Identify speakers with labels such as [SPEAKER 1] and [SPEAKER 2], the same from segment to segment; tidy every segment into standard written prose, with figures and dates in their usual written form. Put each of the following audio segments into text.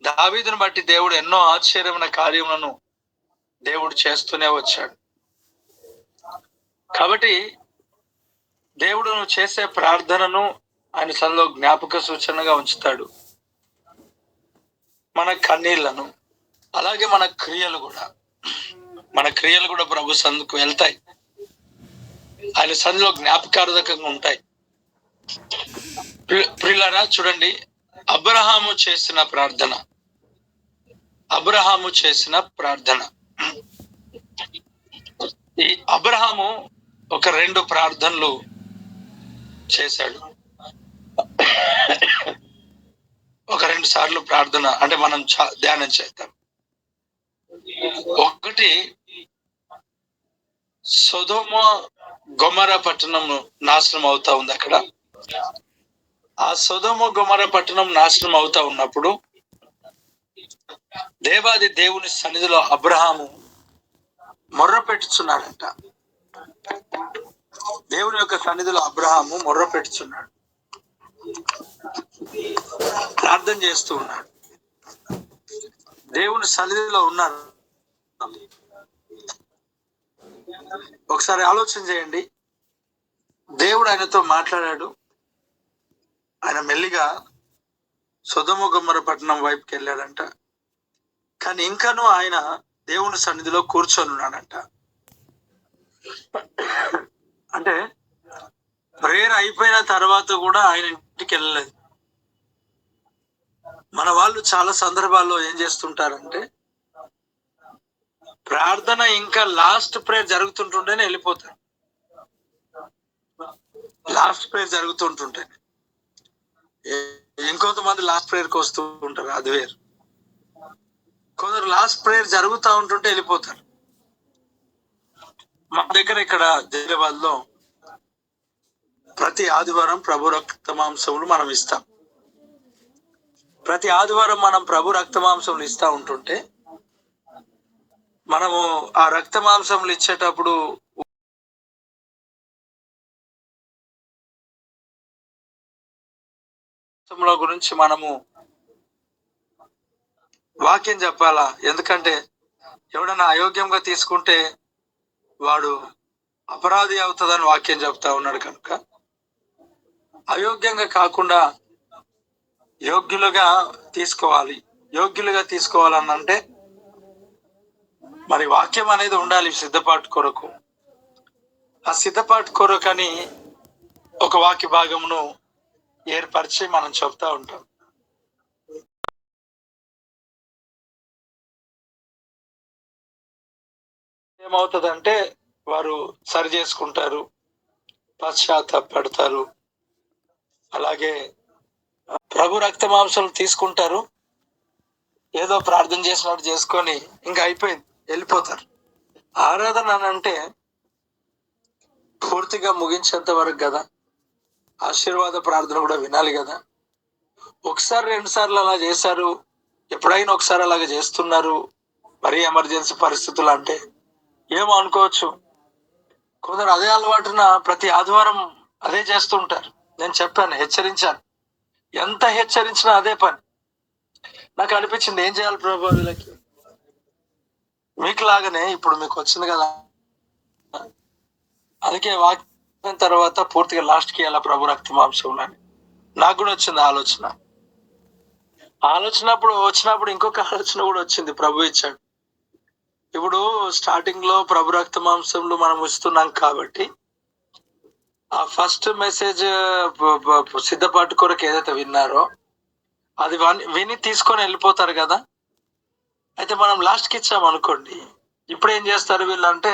[SPEAKER 1] దావీదును బట్టి దేవుడు ఎన్నో ఆశ్చర్యమైన కార్యములను దేవుడు చేస్తూనే వచ్చాడు. కాబట్టి దేవుడు నువ్వు చేసే ప్రార్థనను ఆయన సన్నిధిలో జ్ఞాపక సూచనగా ఉంచుతాడు. మన కన్నీళ్లను, అలాగే మన క్రియలు కూడా ప్రభు సన్నిధికి వెళ్తాయి. ఆయన సన్నిధిలో జ్ఞాపకార్థకంగా ఉంటాయి. ప్రియులారా చూడండి, అబ్రహాము చేసిన ప్రార్థన. ఈ అబ్రహాము ఒక 2 ప్రార్థనలు చేశాడు. ఒక 2 సార్లు ప్రార్థన అంటే మనం ధ్యానం చేద్దాం. ఒకటి, సొదొమ గొమొర పట్టణం నాశనం అవుతా ఉంది. అక్కడ ఆ సొదొమ గొమొర పట్టణం నాశనం అవుతా ఉన్నప్పుడు దేవాది దేవుని సన్నిధిలో అబ్రహాము మొర్ర పెట్టుచున్నాడంట. దేవుని యొక్క సన్నిధిలో అబ్రహాము మొర్ర పెట్టుచున్నాడు, ప్రార్థన చేస్తూ ఉన్నాడు. దేవుని సన్నిధిలో ఉన్నారు. ఒకసారి ఆలోచన చేయండి. దేవుడు ఆయనతో మాట్లాడాడు. ఆయన మెల్లిగా సొదొమ గొమొర పట్టణం వైపుకి వెళ్ళాడంట. కానీ ఇంకాను ఆయన దేవుని సన్నిధిలో కూర్చొని ఉన్నాడంట. అంటే ప్రేయర్ అయిపోయిన తర్వాత కూడా ఆయన ఇంటికి వెళ్ళలేదు. మన వాళ్ళు చాలా సందర్భాల్లో ఏం చేస్తుంటారంటే, ప్రార్థన ఇంకా లాస్ట్ ప్రేయర్ జరుగుతుంటుంటేనే వెళ్ళిపోతారు. లాస్ట్ ప్రేయర్ జరుగుతుంటుంటే ఇంకొంతమంది లాస్ట్ ప్రేయర్కి వస్తూ ఉంటారు, అది వేరు. కొందరు లాస్ట్ ప్రేయర్ జరుగుతూ ఉంటుంటే వెళ్ళిపోతారు. మా దగ్గర ఇక్కడ హైదరాబాద్ లో ప్రతి ఆదివారం ప్రభు రక్త మాంసములు మనం ఇస్తాం. ప్రతి ఆదివారం మనం ప్రభు రక్త మాంసములు ఇస్తా ఉంటుంటే, మనము ఆ రక్త మాంసములు ఇచ్చేటప్పుడు గురించి మనము వాక్యం చెప్పాలా. ఎందుకంటే ఎవడన్నా అయోగ్యంగా తీసుకుంటే వాడు అపరాధి అవుతుందని వాక్యం చెప్తా ఉన్నాడు. కనుక అయోగ్యంగా కాకుండా యోగ్యులుగా తీసుకోవాలనంటే మరి వాక్యం అనేది ఉండాలి సిద్ధపాటు కొరకు. ఆ సిద్ధపాటు కొరకని ఒక వాక్య భాగమును ఏర్పరిచి మనం చెప్తా ఉంటాం. ఏమవుతుందంటే వారు సరి చేసుకుంటారు, పశ్చాత్తాపడతారు, అలాగే ప్రభు రక్త మాంసాలు తీసుకుంటారు, ఏదో ప్రార్థన చేసినట్టు చేసుకొని ఇంకా అయిపోయింది, వెళ్ళిపోతారు. ఆరాధన అంటే పూర్తిగా ముగించేంత వరకు కదా. ఆశీర్వాద ప్రార్థన కూడా వినాలి కదా. ఒకసారి 2 సార్లు అలా చేశారు, ఎప్పుడైనా ఒకసారి అలాగే చేస్తున్నారు, మరీ ఎమర్జెన్సీ పరిస్థితులు అంటే ఏమో అనుకోవచ్చు. కొందరు అదే అలవాటున ప్రతి ఆదివారం అదే చేస్తూ ఉంటారు. నేను చెప్పాను, హెచ్చరించాను. ఎంత హెచ్చరించినా అదే పని. నాకు అనిపించింది, ఏం చేయాలి ప్రభు వీళ్ళకి? మీకు లాగానే ఇప్పుడు మీకు వచ్చింది కదా, అందుకే వాక్యం తర్వాత పూర్తిగా లాస్ట్కి ఎలా ప్రభు రక్త మాంసం అని నాకు కూడా వచ్చింది వచ్చినప్పుడు ఇంకొక ఆలోచన కూడా వచ్చింది. ప్రభు ఇచ్చాడు. ఇప్పుడు స్టార్టింగ్ లో ప్రభు రక్త మాంసంలో మనం ఇస్తున్నాం కాబట్టి ఆ ఫస్ట్ మెసేజ్ సిద్ధపాటు కొరకు ఏదైతే విన్నారో అది విని తీసుకొని వెళ్ళిపోతారు కదా. అయితే మనం లాస్ట్కి ఇచ్చాం అనుకోండి, ఇప్పుడు ఏం చేస్తారు వీళ్ళంటే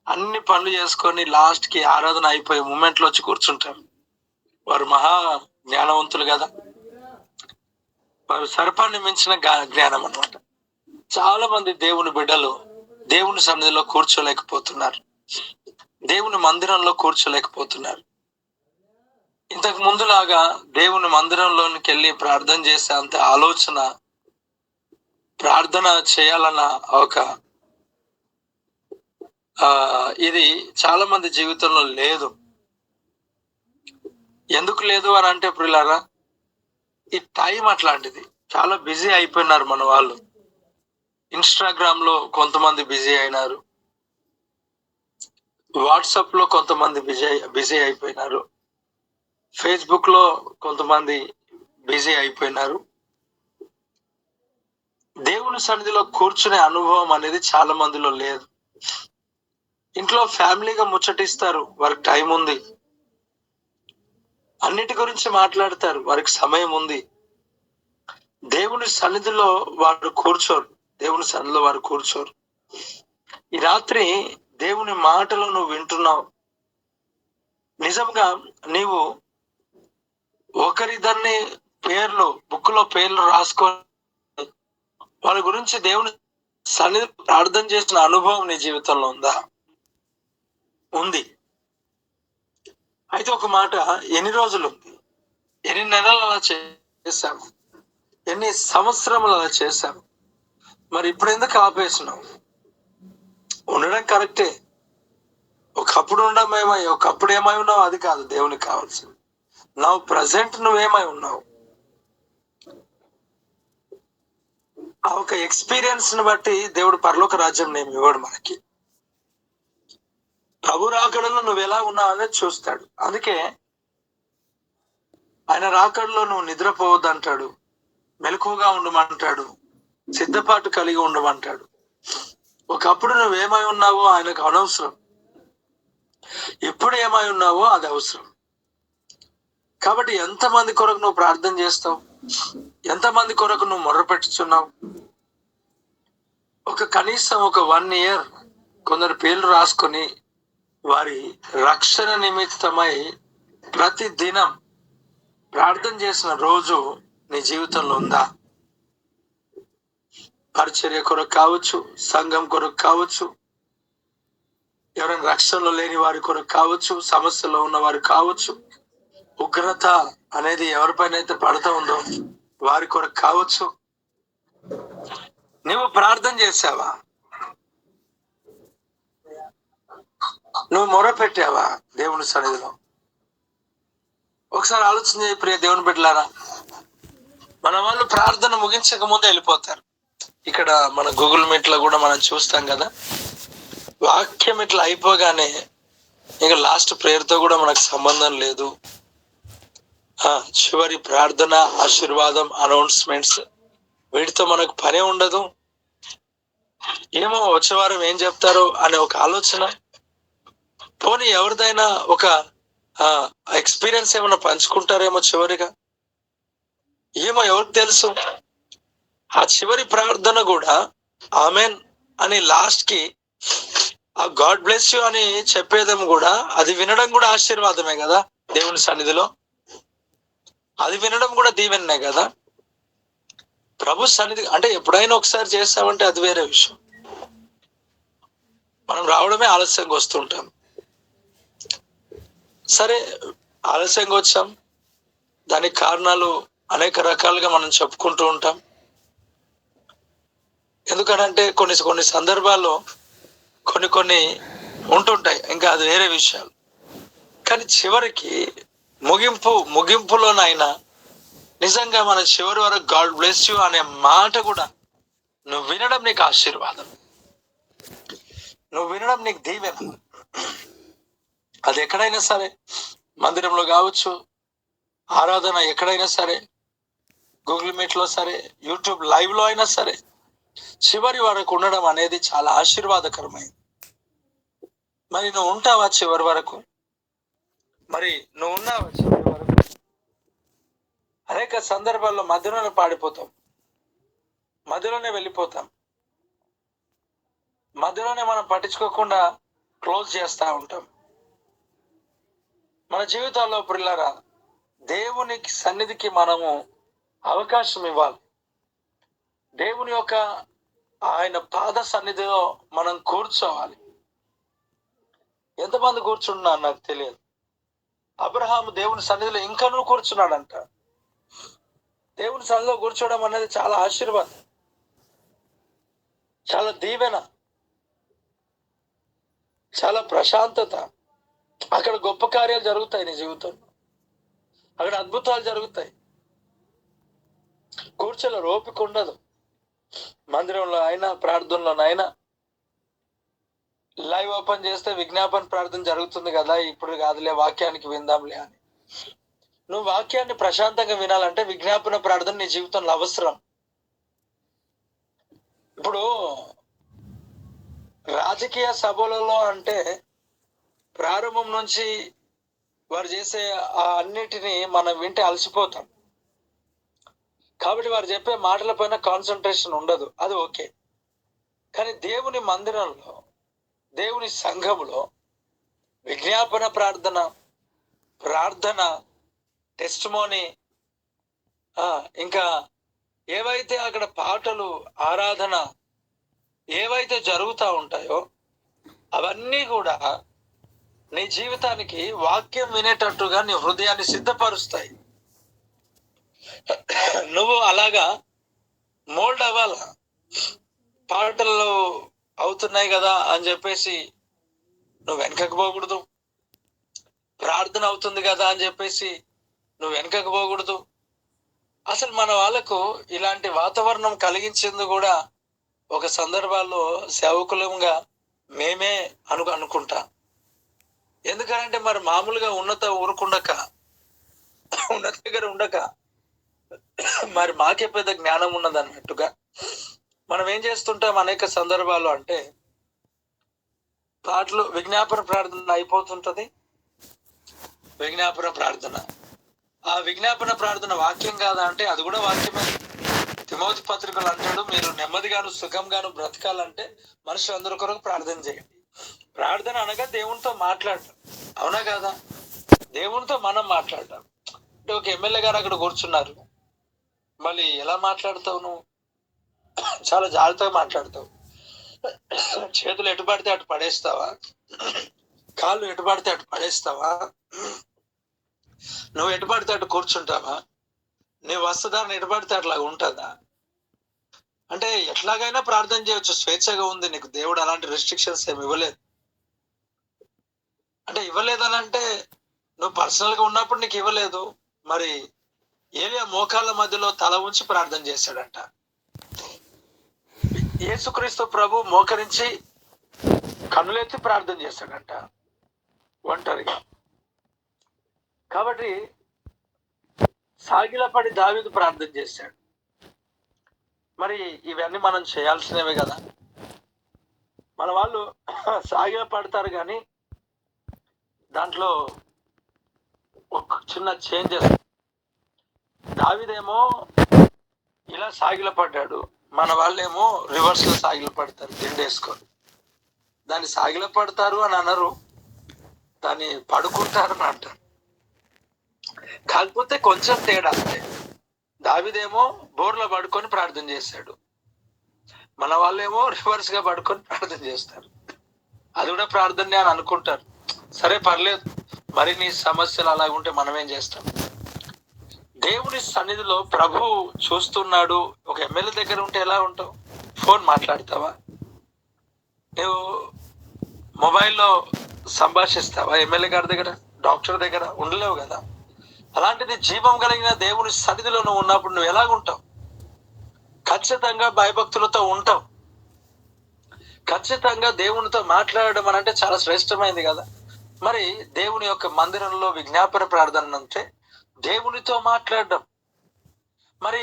[SPEAKER 1] అన్ని పనులు చేసుకొని లాస్ట్కి ఆరాధన అయిపోయే మూమెంట్లో వచ్చి కూర్చుంటారు. వారు మహా జ్ఞానవంతులు కదా, వారు సర్పాన్ని మించిన జ్ఞానం అన్నమాట. చాలా మంది దేవుని బిడ్డలు దేవుని సన్నిధిలో కూర్చోలేకపోతున్నారు, దేవుని మందిరంలో కూర్చోలేకపోతున్నారు. ఇంతకు ముందులాగా దేవుని మందిరంలోనికి వెళ్ళి ప్రార్థన చేసే అంత ఆలోచన, ప్రార్థన చేయాలన్న ఒక ఇది చాలా మంది జీవితంలో లేదు. ఎందుకు లేదు అని అంటే ప్రియులారా, ఈ టైం అట్లాంటిది. చాలా బిజీ అయిపోయినారు మన వాళ్ళు. ఇన్‌స్టాగ్రామ్ లో కొంతమంది బిజీ అయినారు. వాట్సాప్ లో కొంతమంది బిజీ అయిపోయినారు. ఫేస్‌బుక్ లో కొంతమంది బిజీ అయిపోయినారు. దేవుని సన్నిధిలో కూర్చునే అనుభవం అనేది చాలా మందిలో లేదు. ఇంట్లో ఫ్యామిలీగా ముచ్చటిస్తారు, వారికి టైం ఉంది. అన్నిటి గురించి మాట్లాడతారు, వారికి సమయం ఉంది. దేవుని సన్నిధిలో వారు కూర్చోరు. దేవుని సన్నిధిలో వారు కూర్చోరు. ఈ రాత్రి దేవుని మాటలు నువ్వు వింటున్నావు. నిజంగా నీవు ఒకరిద్దరిని బుక్ లో పేర్లు రాసుకొని వాళ్ళ గురించి దేవుని సన్నిధిలో ప్రార్థన చేసిన అనుభవం నీ జీవితంలో ఉందా? ఉంది. అయితే ఒక మాట, ఎన్ని రోజులు ఉంది, ఎన్ని నెలలు అలా చేశాము, ఎన్ని సంవత్సరములు అలా చేశాము, మరి ఇప్పుడు ఎందుకు ఆపేసినావు? ఉండడం కరెక్టే. ఒకప్పుడు ఒకప్పుడు ఏమై ఉన్నావు అది కాదు దేవునికి కావాల్సింది. నవ్వు ప్రజెంట్ నువ్వేమై ఉన్నావు? ఆ ఒక ఎక్స్పీరియన్స్ ని బట్టి దేవుడు పరలోక రాజ్యం నేను ఇవ్వడు మనకి. ప్రభు రాకడలో నువ్వు ఎలా ఉన్నావు అనేది చూస్తాడు. అందుకే ఆయన రాకడలో నువ్వు నిద్రపోవద్దంటాడు, మెలకువగా ఉండమంటాడు, సిద్ధపాటు కలిగి ఉండమంటాడు. ఒకప్పుడు నువ్వేమై ఉన్నావో ఆయనకు అనవసరం, ఇప్పుడు ఏమై ఉన్నావో అది అవసరం. కాబట్టి ఎంతమంది కొరకు నువ్వు ప్రార్థన చేస్తావు, ఎంతమంది కొరకు నువ్వు మొర్రపెట్టుచున్నావు? కనీసం ఒక 1 year కొందరు పేర్లు రాసుకొని వారి రక్షణ నిమిత్తమై ప్రతి దినం ప్రార్థన చేసిన రోజు నీ జీవితంలో ఉందా? పరిచర్య కొరకు కావచ్చు, సంఘం కొరకు కావచ్చు, ఎవరైనా రక్షణలో లేని వారి కొరకు కావచ్చు, సమస్యలో ఉన్న వారు కావచ్చు, ఉగ్రత అనేది ఎవరిపైన అయితే పడుతూ ఉందో వారి కొరకు కావచ్చు. నువ్వు ప్రార్థన చేసావా? నువ్వు మొర పెట్టావా దేవుని సన్నిధిలో? ఒకసారి ఆలోచన చేయ ప్రియ దేవుని బిడ్డలారా. మన వాళ్ళు ప్రార్థన ముగించక ముందే వెళ్ళిపోతారు. ఇక్కడ మన గూగుల్ మీట్ లో కూడా మనం చూస్తాం కదా, వాక్యం ఇట్లా అయిపోగానే ఇక లాస్ట్ ప్రేయర్ తో కూడా మనకు సంబంధం లేదు. చివరి ప్రార్థన, ఆశీర్వాదం, అనౌన్స్మెంట్స్, వీటితో మనకు పనే ఉండదు. ఏమో వచ్చే వారం ఏం చెప్తారో అనే ఒక ఆలోచన. పోనీ ఎవరిదైనా ఒక ఎక్స్పీరియన్స్ ఏమైనా పంచుకుంటారేమో చివరిగా, ఏమో ఎవరికి తెలుసు. ఆ చివరి ప్రార్థన కూడా ఆమెన్ అని లాస్ట్ కి ఆ గాడ్ బ్లెస్ యూ అని చెప్పేదేమో కూడా, అది వినడం కూడా ఆశీర్వాదమే కదా దేవుని సన్నిధిలో. అది వినడం కూడా దీవెన్నే కదా. ప్రభు సన్నిధి అంటే ఎప్పుడైనా ఒకసారి చేస్తామంటే అది వేరే విషయం. మనం రావడమే ఆలస్యంగా వస్తుంటాం. సరే, ఆలస్యంగా వచ్చాం, దానికి కారణాలు అనేక రకాలుగా మనం చెప్పుకుంటూ ఉంటాం. ఎందుకనంటే కొన్ని సందర్భాల్లో కొన్ని ఉంటుంటాయి, ఇంకా అది వేరే విషయాలు. కానీ చివరికి ముగింపులోనైనా నిజంగా మన చివరి వరకు గాడ్ బ్లెస్ యూ అనే మాట కూడా నువ్వు వినడం నీకు ఆశీర్వాదం, నువ్వు వినడం నీకు దీవెన. అది ఎక్కడైనా సరే, మందిరంలో కావచ్చు, ఆరాధన ఎక్కడైనా సరే, గూగుల్ మీట్ లో సరే, యూట్యూబ్ లైవ్ లో అయినా సరే, చివరి వరకు ఉండడం అనేది చాలా ఆశీర్వాదకరమైంది. మరి నువ్వు ఉంటావా చివరి వరకు? మరి నువ్వు ఉన్నావా చివరి వరకు? అనేక సందర్భాల్లో మధ్యలోనే పాడిపోతాం, మధ్యలోనే వెళ్ళిపోతాం, మధ్యలోనే మనం పట్టించుకోకుండా క్లోజ్ చేస్తూ ఉంటాం. మన జీవితాల్లో ప్రియులారా, దేవునికి సన్నిధికి మనము అవకాశం ఇవ్వాలి. దేవుని యొక్క ఆయన పాద సన్నిధిలో మనం కూర్చోవాలి. ఎంతమంది కూర్చున్నా నాకు తెలియదు. అబ్రహాము దేవుని సన్నిధిలో ఇంకనూ కూర్చున్నాడంట. దేవుని సన్నిధిలో కూర్చోవడం అనేది చాలా ఆశీర్వాదం, చాలా దీవెన, చాలా ప్రశాంతత. అక్కడ గొప్ప కార్యాలు జరుగుతాయి నీ జీవితంలో, అక్కడ అద్భుతాలు జరుగుతాయి. కూర్చోలో ఓపిక ఉండదు. మందిరంలో అయినా ప్రార్థనలోనైనా లైవ్ ఓపెన్ చేస్తే విజ్ఞాపన ప్రార్థన జరుగుతుంది కదా, ఇప్పుడు కాదులే వాక్యానికి విందాంలే అని. నువ్వు వాక్యాన్ని ప్రశాంతంగా వినాలంటే విజ్ఞాపన ప్రార్థన నీ జీవితంలో అవసరం. ఇప్పుడు రాజకీయ సభలలో అంటే ప్రారంభం నుంచి వారు చేసే ఆ అన్నిటినీ మనం వింటే అలసిపోతాం. కాబట్టి వారు చెప్పే మాటల పైన కాన్సన్ట్రేషన్ ఉండదు, అది ఓకే. కానీ దేవుని మందిరంలో, దేవుని సంఘములో విజ్ఞాపన ప్రార్థన టెస్టిమోనీ, ఇంకా ఏవైతే అక్కడ పాటలు, ఆరాధన ఏవైతే జరుగుతూ ఉంటాయో అవన్నీ కూడా నీ జీవితానికి వాక్యం వినేటట్టుగా నీ హృదయాన్ని సిద్ధపరుస్తాయి. నువ్వు అలాగా మోల్డ్ అవ్వాలా. పాటలు అవుతున్నాయి కదా అని చెప్పేసి నువ్వు వెనకకు పోకూడదు. ప్రార్థన అవుతుంది కదా అని చెప్పేసి నువ్వు వెనకకు పోకూడదు. అసలు మన వాళ్ళకు ఇలాంటి వాతావరణం కలిగించింది కూడా ఒక సందర్భాల్లో సేవకులంగా మేమే అనుకుంటా. ఎందుకంటే మరి మామూలుగా ఉన్నత దగ్గర ఉండక మరి మాకే పెద్ద జ్ఞానం ఉన్నది అన్నట్టుగా మనం ఏం చేస్తుంటాం అనేక సందర్భాల్లో అంటే, పాటలు విజ్ఞాపన ప్రార్థన అయిపోతుంటది. విజ్ఞాపన ప్రార్థన, ఆ విజ్ఞాపన ప్రార్థన వాక్యం కాదా అంటే అది కూడా వాక్యమే. తిమోతి పత్రికలు అంటాడు, మీరు నెమ్మదిగాను సుఖంగాను బ్రతకాలంటే మనుషులందరి కొరకు ప్రార్థన చేయండి. ప్రార్థన అనగా దేవునితో మాట్లాడటం, అవునా కాదా? దేవునితో మనం మాట్లాడటం అంటే ఒక ఎమ్మెల్యే గారు అక్కడ కూర్చున్నారు, మళ్ళీ ఎలా మాట్లాడతావు? నువ్వు చాలా జాగ్రత్తగా మాట్లాడతావు. చేతులు ఎటు పడితే అటు పడేస్తావా? కాళ్ళు ఎటు పడితే అటు పడేస్తావా? నువ్వు ఎటు పడితే అటు కూర్చుంటావా? నీ వస్త్రధారణ ఎటు పడితే అట్లా ఉంటుందా? అంటే ఎట్లాగైనా ప్రార్థన చేయొచ్చు, స్వేచ్ఛగా ఉంది నీకు. దేవుడు అలాంటి రెస్ట్రిక్షన్స్ ఏమి ఇవ్వలేదు. అంటే ఇవ్వలేదని అంటే నువ్వు పర్సనల్ గా ఉన్నప్పుడు నీకు ఇవ్వలేదు. మరి ఏలియా మోకాళ్ళ మధ్యలో తల ఉంచి ప్రార్థన చేశాడంట. యేసుక్రీస్తు ప్రభు మోకరించి కన్నులెత్తి ప్రార్థన చేశాడంట ఒంటరిగా. కాబట్టి సాగిలపడి దావీదు ప్రార్థన చేశాడు. మరి ఇవన్నీ మనం చేయాల్సినవే కదా. మన వాళ్ళు సాగిల పడతారు కానీ దాంట్లో ఒక చిన్న చేంజెస్. దావీదేమో ఇలా సాగిల పడ్డాడు, మన వాళ్ళేమో రివర్స్ లో సాగిల పడతారు, దిండేసుకొని. దాన్ని సాగిల పడతారు అని అనరు, దాన్ని పడుకుంటారు అని అంటారు. కాకపోతే కొంచెం తేడా అంతే. దావీదేమో బోర్లో పడుకొని ప్రార్థన చేశాడు, మన వాళ్ళేమో రివర్స్ గా పడుకొని ప్రార్థన చేస్తారు. అది కూడా ప్రార్థనే అని అనుకుంటారు. సరే పర్లేదు, మరి నీ సమస్యలు అలా ఉంటే మనం ఏం చేస్తాం? దేవుని సన్నిధిలో ప్రభు చూస్తున్నాడు. ఒక ఎమ్మెల్యే దగ్గర ఉంటే ఎలా ఉంటావు? ఫోన్ మాట్లాడతావా? నువ్వు మొబైల్లో సంభాషిస్తావా? ఎమ్మెల్యే గారి దగ్గర, డాక్టర్ దగ్గర ఉండలేవు కదా. అలాంటిది జీవం కలిగిన దేవుని సన్నిధిలో నువ్వు ఉన్నప్పుడు నువ్వు ఎలాగుంటావు? ఖచ్చితంగా భయభక్తులతో ఉంటావు. ఖచ్చితంగా దేవునితో మాట్లాడడం అని అంటే చాలా శ్రేష్టమైంది కదా. మరి దేవుని యొక్క మందిరంలో విజ్ఞాపన ప్రార్థన అంటే దేవునితో మాట్లాడడం. మరి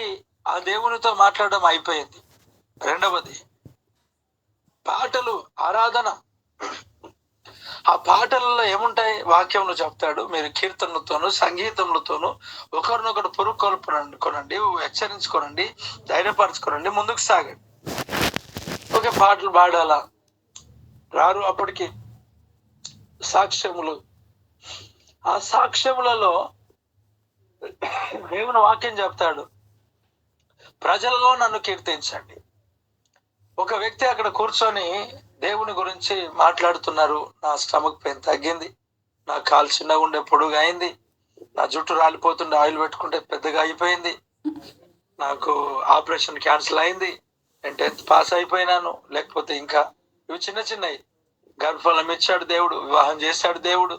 [SPEAKER 1] ఆ దేవునితో మాట్లాడడం అయిపోయింది. రెండవది పాటలు, ఆరాధన. ఆ పాటలలో ఏముంటాయి? వాక్యంలో చెప్తాడు, మీరు కీర్తనలతోనూ సంగీతములతోనూ ఒకరినొకరు పురుకొల్పుకొనండి, హెచ్చరించుకోనండి, ధైర్యపరచుకోనండి, ముందుకు సాగండి. ఓకే, పాటలు పాడాలా? రారు అప్పటికి సాక్ష్యములు. ఆ సాక్ష్యములలో దేవుని వాక్యం చెప్తాడు, ప్రజలలో నన్ను కీర్తించండి. ఒక వ్యక్తి అక్కడ కూర్చొని దేవుని గురించి మాట్లాడుతున్నారు. నా స్టమక్ పెయిన్ తగ్గింది, నా కాలు చిన్నగా ఉండే పొడుగు అయింది, నా జుట్టు రాలిపోతుండే ఆయిల్ పెట్టుకుంటే పెద్దగా అయిపోయింది, నాకు ఆపరేషన్ క్యాన్సిల్ అయింది, నేను 10th పాస్ అయిపోయినాను, లేకపోతే ఇంకా ఇవి చిన్న చిన్నవి. గర్భఫలం ఇచ్చాడు దేవుడు, వివాహం చేశాడు దేవుడు,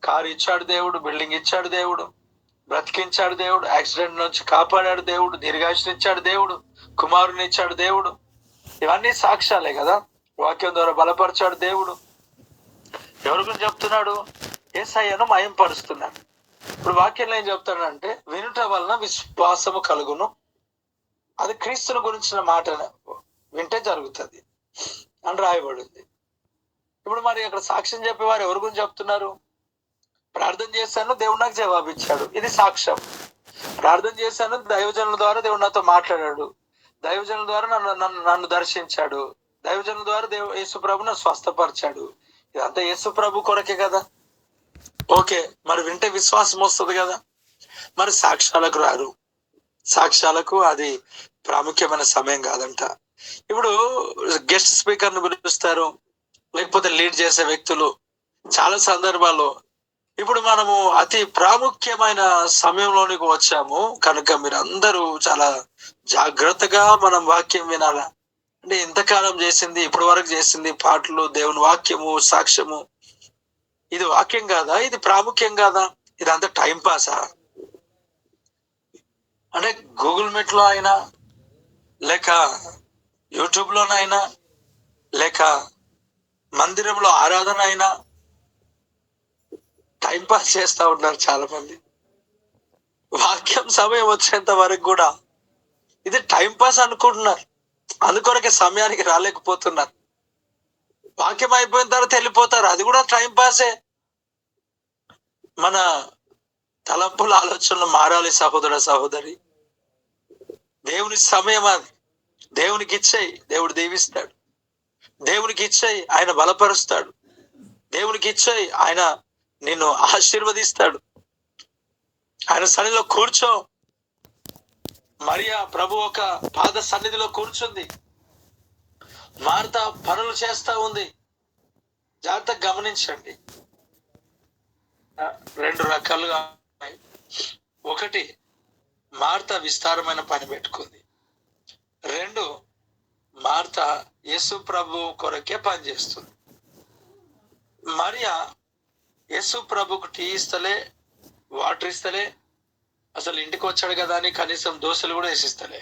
[SPEAKER 1] కారు ఇచ్చాడు దేవుడు, బిల్డింగ్ ఇచ్చాడు దేవుడు, బ్రతికించాడు దేవుడు, యాక్సిడెంట్ నుంచి కాపాడాడు దేవుడు, దీర్ఘాయుష్నిచ్చాడు దేవుడు, కుమారుని ఇచ్చాడు దేవుడు. ఇవన్నీ సాక్ష్యాలే కదా. వాక్యం ద్వారా బలపరిచాడు దేవుడు. ఎవరి గురించి చెప్తున్నాడు? యేసయ్యను మయంపరుస్తున్నాడు. ఇప్పుడు వాక్యంలో ఏం చెప్తాడంటే, వినుట వలన విశ్వాసము కలుగును. అది క్రీస్తుని గురించిన మాట వింటే జరుగుతుంది అని రాయబడింది. ఇప్పుడు మరి అక్కడ సాక్ష్యం చెప్పేవారు ఎవరి గురించి చెప్తున్నారు? ప్రార్థన చేశాను, దేవుడు నాకు జవాబిచ్చాడు, ఇది సాక్ష్యం. ప్రార్థన చేశాను, దైవజనుల ద్వారా దేవుడు నాతో మాట్లాడాడు, దైవజనుల ద్వారా నన్ను దర్శించాడు, దైవజనుల ద్వారా యేసు ప్రభు నన్ను స్వస్థపరిచాడు. ఇదంతా యేసు ప్రభు కొరకే కదా. ఓకే, మరి వింటే విశ్వాసం వస్తుంది కదా. మరి సాక్ష్యాలకు రారు. సాక్ష్యాలకు అది ప్రాముఖ్యమైన సమయం కాదంట. ఇప్పుడు గెస్ట్ స్పీకర్ ను పిలుస్తారు, లేకపోతే లీడ్ చేసే వ్యక్తులు చాలా సందర్భాల్లో. ఇప్పుడు మనము అతి ప్రాముఖ్యమైన సమయంలోనికి వచ్చాము కనుక మీరు అందరూ చాలా జాగ్రత్తగా మనం వాక్యం వినాలా. అంటే ఇంతకాలం చేసింది, ఇప్పటి వరకు చేసింది పాటలు, దేవుని వాక్యము, సాక్ష్యము, ఇది వాక్యం కాదా? ఇది ప్రాముఖ్యం కాదా? ఇదంతా టైం పాసా? అంటే గూగుల్ మీట్ లో అయినా, లేక యూట్యూబ్ లోనైనా, లేక మందిరంలో ఆరాధన అయినా టైం పాస్ చేస్తా ఉన్నారు చాలా మంది. వాక్యం సమయం వచ్చేంత వరకు కూడా ఇది టైం పాస్ అనుకుంటున్నారు. అందుకొరకే సమయానికి రాలేకపోతున్నారు. వాక్యం అయిపోయిన తర్వాత వెళ్ళిపోతారు, అది కూడా టైం పాసే. మన తలంపుల ఆలోచనలు మారాలి సహోదర సహోదరి. దేవుని సమయం అది. దేవునికి ఇచ్చేయి, దేవుడు దీవిస్తాడు. దేవునికి ఇచ్చేయి, ఆయన బలపరుస్తాడు. దేవునికి ఇచ్చేయి, ఆయన నిన్ను ఆశీర్వదిస్తాడు. ఆయన సన్నిధిలో కూర్చో. మరియా ప్రభు ఒక పాద సన్నిధిలో కూర్చుంది. మార్త పనులు చేస్తా ఉంది. జాగ్రత్తగా గమనించండి. రెండు రకాలుగా ఉన్నాయి. ఒకటి, మార్త విస్తారమైన పని పెట్టుకుంది. రెండు, మార్త యేసు ప్రభు కొరకే పని చేస్తుంది. మరియా యేసు ప్రభుకు టీ ఇస్తలే, వాటర్ ఇస్తలే, అసలు ఇంటికి వచ్చాడు కదా అని కనీసం దోశలు కూడా వేసిస్తలే.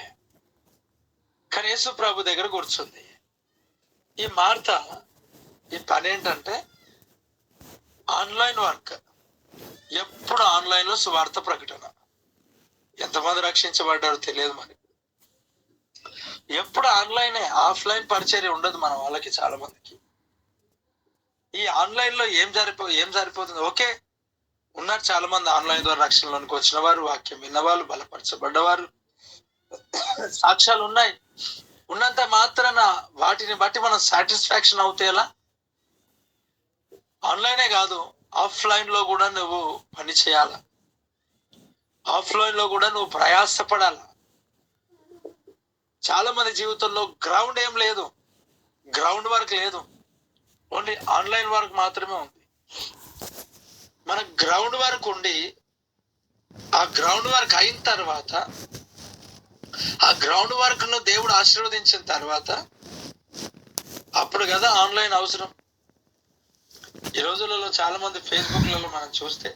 [SPEAKER 1] కానీ యేసు ప్రభు దగ్గర కూర్చుంది. ఈ మార్త ఈ పని ఏంటంటే ఆన్లైన్ వర్క్. ఎప్పుడు ఆన్లైన్ లో సువార్త ప్రకటన. ఎంతమంది రక్షించబడ్డారో తెలియదు మరి. ఎప్పుడు ఆన్లైనే, ఆఫ్లైన్ పరిచర్య ఉండదు మన వాళ్ళకి, చాలా మందికి. ఈ ఆన్లైన్ లో ఏం సరిపోతుంది? ఓకే, ఉన్నారు చాలా మంది ఆన్లైన్ ద్వారా రక్షణలోనికి వచ్చిన వారు, వాక్యం విన్నవాళ్ళు, బలపరచబడ్డవారు, సాక్ష్యాలు ఉన్నాయి. ఉన్నంత మాత్రాన వాటిని బట్టి మనం సాటిస్ఫాక్షన్ అవుతే ఎలా? ఆన్లైనే కాదు, ఆఫ్లైన్ లో కూడా నువ్వు పని చేయాల. ఆఫ్లైన్ లో కూడా నువ్వు ప్రయాసపడాల. చాలా మంది జీవితంలో గ్రౌండ్ ఏం లేదు, గ్రౌండ్ వర్క్ లేదు, ఓన్లీ ఆన్లైన్ వర్క్ మాత్రమే ఉంది. మన గ్రౌండ్ వర్క్ ఉండి, ఆ గ్రౌండ్ వర్క్ అయిన తర్వాత, ఆ గ్రౌండ్ వర్క్ ను దేవుడు ఆశీర్వదించిన తర్వాత అప్పుడు కదా ఆన్లైన్ అవసరం. ఈ రోజులలో చాలా మంది ఫేస్బుక్లలో మనం చూస్తే,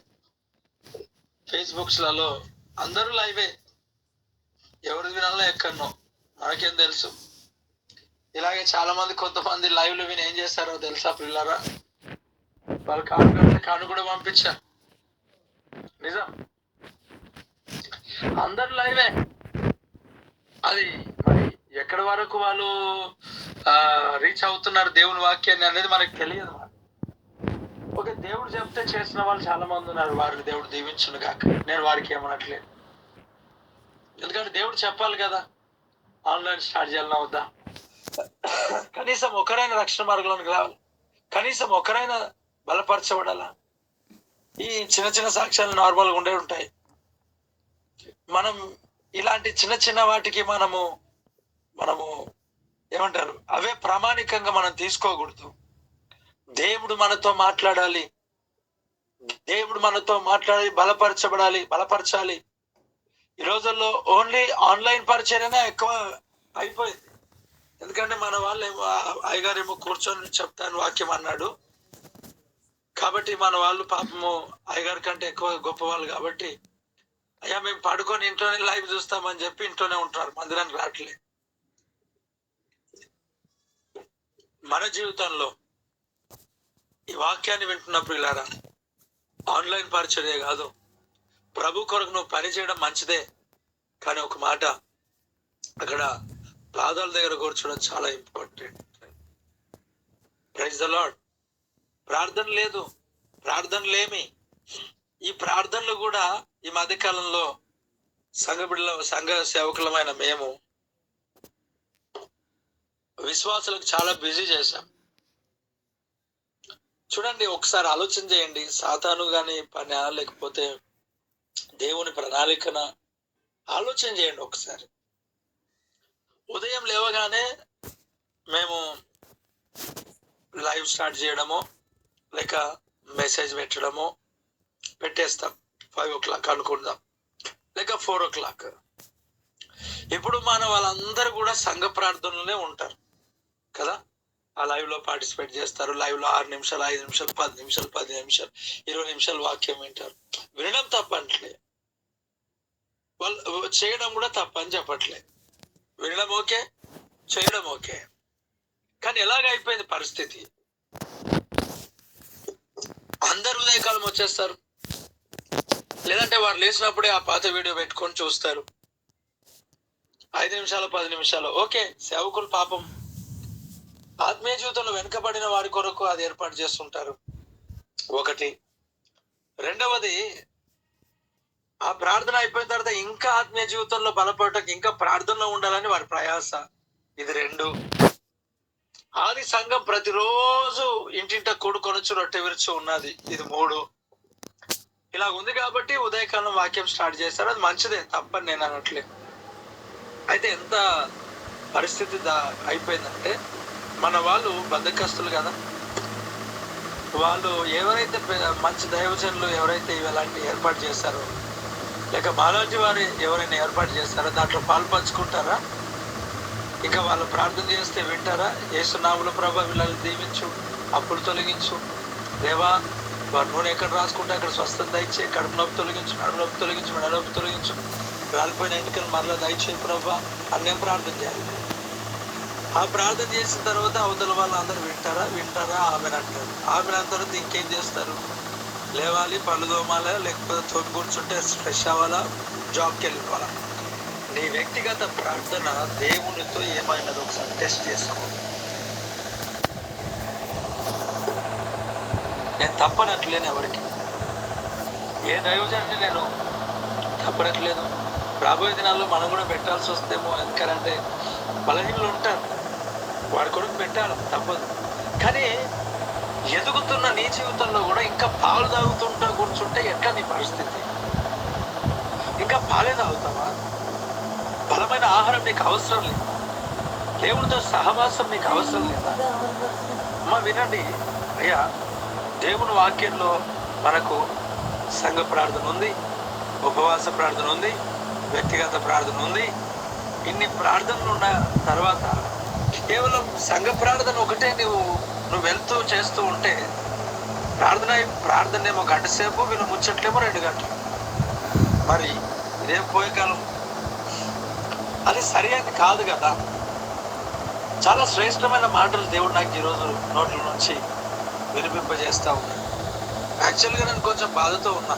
[SPEAKER 1] ఫేస్బుక్స్లలో అందరూ లైవే. ఎవరు వినాలో ఎక్కడనో మనకేం తెలుసు. ఇలాగే చాలా మంది, కొంతమంది లైవ్లు విని ఏం చేస్తారో తెలుసా పిల్లరా? వాళ్ళు కాను కూడా పంపించారు. నిజం, అందరు లైవే. అది మరి ఎక్కడి వరకు వాళ్ళు రీచ్ అవుతున్నారు దేవుని వాక్యాన్ని అనేది మనకు తెలియదు. ఓకే, దేవుడు చెప్తే చేసిన వాళ్ళు చాలా మంది ఉన్నారు, వారిని దేవుడు దీవించును కాక. నేను వారికి ఏమనట్లేదు, ఎందుకంటే దేవుడు చెప్పాలి కదా ఆన్లైన్ స్టార్ట్ చేయాలన్నా వద్దా. కనీసం ఒకరైనా రక్షణ మార్గంలోకి రావాలి, కనీసం ఒకరైనా బలపరచబడాలా. ఈ చిన్న చిన్న సాక్ష్యాలు నార్మల్గా ఉండే ఉంటాయి. మనం ఇలాంటి చిన్న చిన్న వాటికి మనము ఏమంటారు, అవే ప్రామాణికంగా మనం తీసుకోకూడదు. దేవుడు మనతో మాట్లాడాలి, దేవుడు మనతో మాట్లాడి బలపరచాలి. ఈ రోజుల్లో ఓన్లీ ఆన్లైన్ పరిచయనే ఎక్కువ అయిపోయింది. ఎందుకంటే మన వాళ్ళు అయ్యగారేమో కూర్చొని చెప్తాను వాక్యం అన్నాడు కాబట్టి మన వాళ్ళు పాపము అయ్యగారి కంటే ఎక్కువ గొప్ప వాళ్ళు కాబట్టి అయ్యా మేము పడుకొని ఇంట్లోనే లైవ్ చూస్తామని చెప్పి ఇంట్లోనే ఉంటారు, మందిరానికి రావట్లేదు. మన జీవితంలో ఈ వాక్యాన్ని వింటున్న ప్రియులారా, ఆన్లైన్ పరిచర్య కాదు, ప్రభు కొరకు నువ్వు పని చేయడం మంచిదే, కానీ ఒక మాట, అక్కడ పాదాల దగ్గర కూర్చోవడం చాలా ఇంపార్టెంట్. Praise the lord. ప్రార్థన లేదు, ప్రార్థనలేమి. ఈ ప్రార్థనలు కూడా ఈ మధ్యకాలంలో సంఘ సేవకులమైన మేము విశ్వాసులకు చాలా బిజీ చేశాం. చూడండి, ఒకసారి ఆలోచన చేయండి. సాతాను గాని పని లేకపోతే దేవుని ప్రణాళికన ఆలోచన చేయండి ఒకసారి. ఉదయం లేవగానే మేము లైవ్ స్టార్ట్ చేయడము, లేక మెసేజ్ పెట్టేస్తాం 5 o'clock అనుకుందాం, లేక 4 o'clock. ఇప్పుడు మన వాళ్ళందరూ కూడా సంఘ ప్రార్థనలోనే ఉంటారు కదా. ఆ లైవ్ లో పార్టిసిపేట్ చేస్తారు. లైవ్ లో 6 నిమిషాలు, 5 నిమిషాలు, 10 నిమిషాలు, 10 నిమిషాలు, 20 నిమిషాలు వాక్యం వింటారు. వినడం తప్పట్లే, వాళ్ళు చేయడం కూడా తప్పని చెప్పట్లే. వినడం ఓకే, చేయడం ఓకే. కానీ ఎలాగైపోయింది పరిస్థితి, అందరు ఉదయకాలం వచ్చేస్తారు, లేదంటే వారు లేచినప్పుడే ఆ పాత వీడియో పెట్టుకొని చూస్తారు. 5 నిమిషాలు, 10 నిమిషాలు ఓకే. సేవకులు పాపం ఆత్మీయ జీవితంలో వెనుకబడిన వారి కొరకు అది ఏర్పాటు చేస్తుంటారు, ఒకటి. రెండవది, ఆ ప్రార్థన అయిపోయిన తర్వాత ఇంకా ఆత్మీయ జీవితంలో బలపడటం, ఇంకా ప్రార్థనలో ఉండాలని వారి ప్రయాస, ఇది 2. ఆది సంఘం ప్రతిరోజు ఇంటింట కూడుకొనొచ్చు, రొట్టె విరుచు ఉన్నది, ఇది 3. ఇలా ఉంది కాబట్టి ఉదయకాలం వాక్యం స్టార్ట్ చేస్తారు. అది మంచిదే, తప్పని నేను అనట్లేదు. అయితే ఎంత పరిస్థితి అయిపోయిందంటే, మన వాళ్ళు బద్ధకస్తులు కదా, వాళ్ళు ఎవరైతే మంచి దైవజనులు ఎవరైతే ఇలాంటి ఏర్పాటు చేశారో, లేక మాలాంటి వారు ఎవరైనా ఏర్పాటు చేస్తారో దాంట్లో పాల్పంచుకుంటారా? ఇంకా వాళ్ళు ప్రార్థన చేస్తే వింటారా? యేసునామములో ప్రభువా వీళ్ళని దీవించు, అప్పులు తొలగించు, దేవా వారు నూనె ఎక్కడ రాసుకుంటే అక్కడ స్వస్థత దయచే, కడుపు నొప్పి తొలగించు, నడుము నొప్పి తొలగించు, మెడ నొప్పి తొలగించు, రాలిపోయిన ఎన్నికలు మరలా దయచే ప్రభువా అన్నేం ప్రార్థన చేయాలి. ఆ ప్రార్థన చేసిన తర్వాత అవతల వాళ్ళు అందరూ వింటారా? ఆమెను అంటారు. ఆమెను అంత తర్వాత ఇంకేం చేస్తారు? లేవాలి, పళ్ళు తోమాలా, లేకపోతే తోమి కూర్చుంటే ఫ్రెష్ అవ్వాలా, జాబ్కి వెళ్ళిపోవాలా. నీ వ్యక్తిగత ప్రార్థన దేవునితో ఏమైనది ఒకసారి టెస్ట్ చేసుకో. నేను తప్పనట్లేను ఎవరికి, ఏ దైవజాన్ని నేను తప్పనట్లేదు. రాబోయే దినాల్లో మనం కూడా పెట్టాల్సి వస్తేమో, ఎందుకంటే బలహీనలు ఉంటారు, వాడి కొరకు పెట్టాలి, తప్పదు. కానీ ఎదుగుతున్న నీ జీవితంలో కూడా ఇంకా పాలు తాగుతుంటా కూర్చుంటే ఎట్లా నీ పరిస్థితి? ఇంకా పాలే తాగుతావా? బలమైన ఆహారం నీకు అవసరం లేదు, దేవుడితో సహవాసం నీకు అవసరం లేదా? అమ్మా వినండి అయ్యా, దేవుని వాక్యంలో మనకు సంఘ ప్రార్థన ఉంది, ఉపవాస ప్రార్థన ఉంది, వ్యక్తిగత ప్రార్థన ఉంది. ఇన్ని ప్రార్థనలు ఉన్న తర్వాత కేవలం సంఘ ప్రార్థన ఒకటే నువ్వు వెళ్తూ చేస్తూ ఉంటే, ప్రార్థన ఏమో 1 గంట సేపు, వీళ్ళు ముచ్చట్లేమో 2 గంటలు. మరి ఇదేం పోయే కాలం? అది సరి అని కాదు కదా. చాలా శ్రేష్టమైన మాటలు దేవుడు నాకు ఈరోజు నోట్ల నుంచి వినిపింపజేస్తా ఉన్నాడు. యాక్చువల్గా నేను కొంచెం బాధతో ఉన్నా.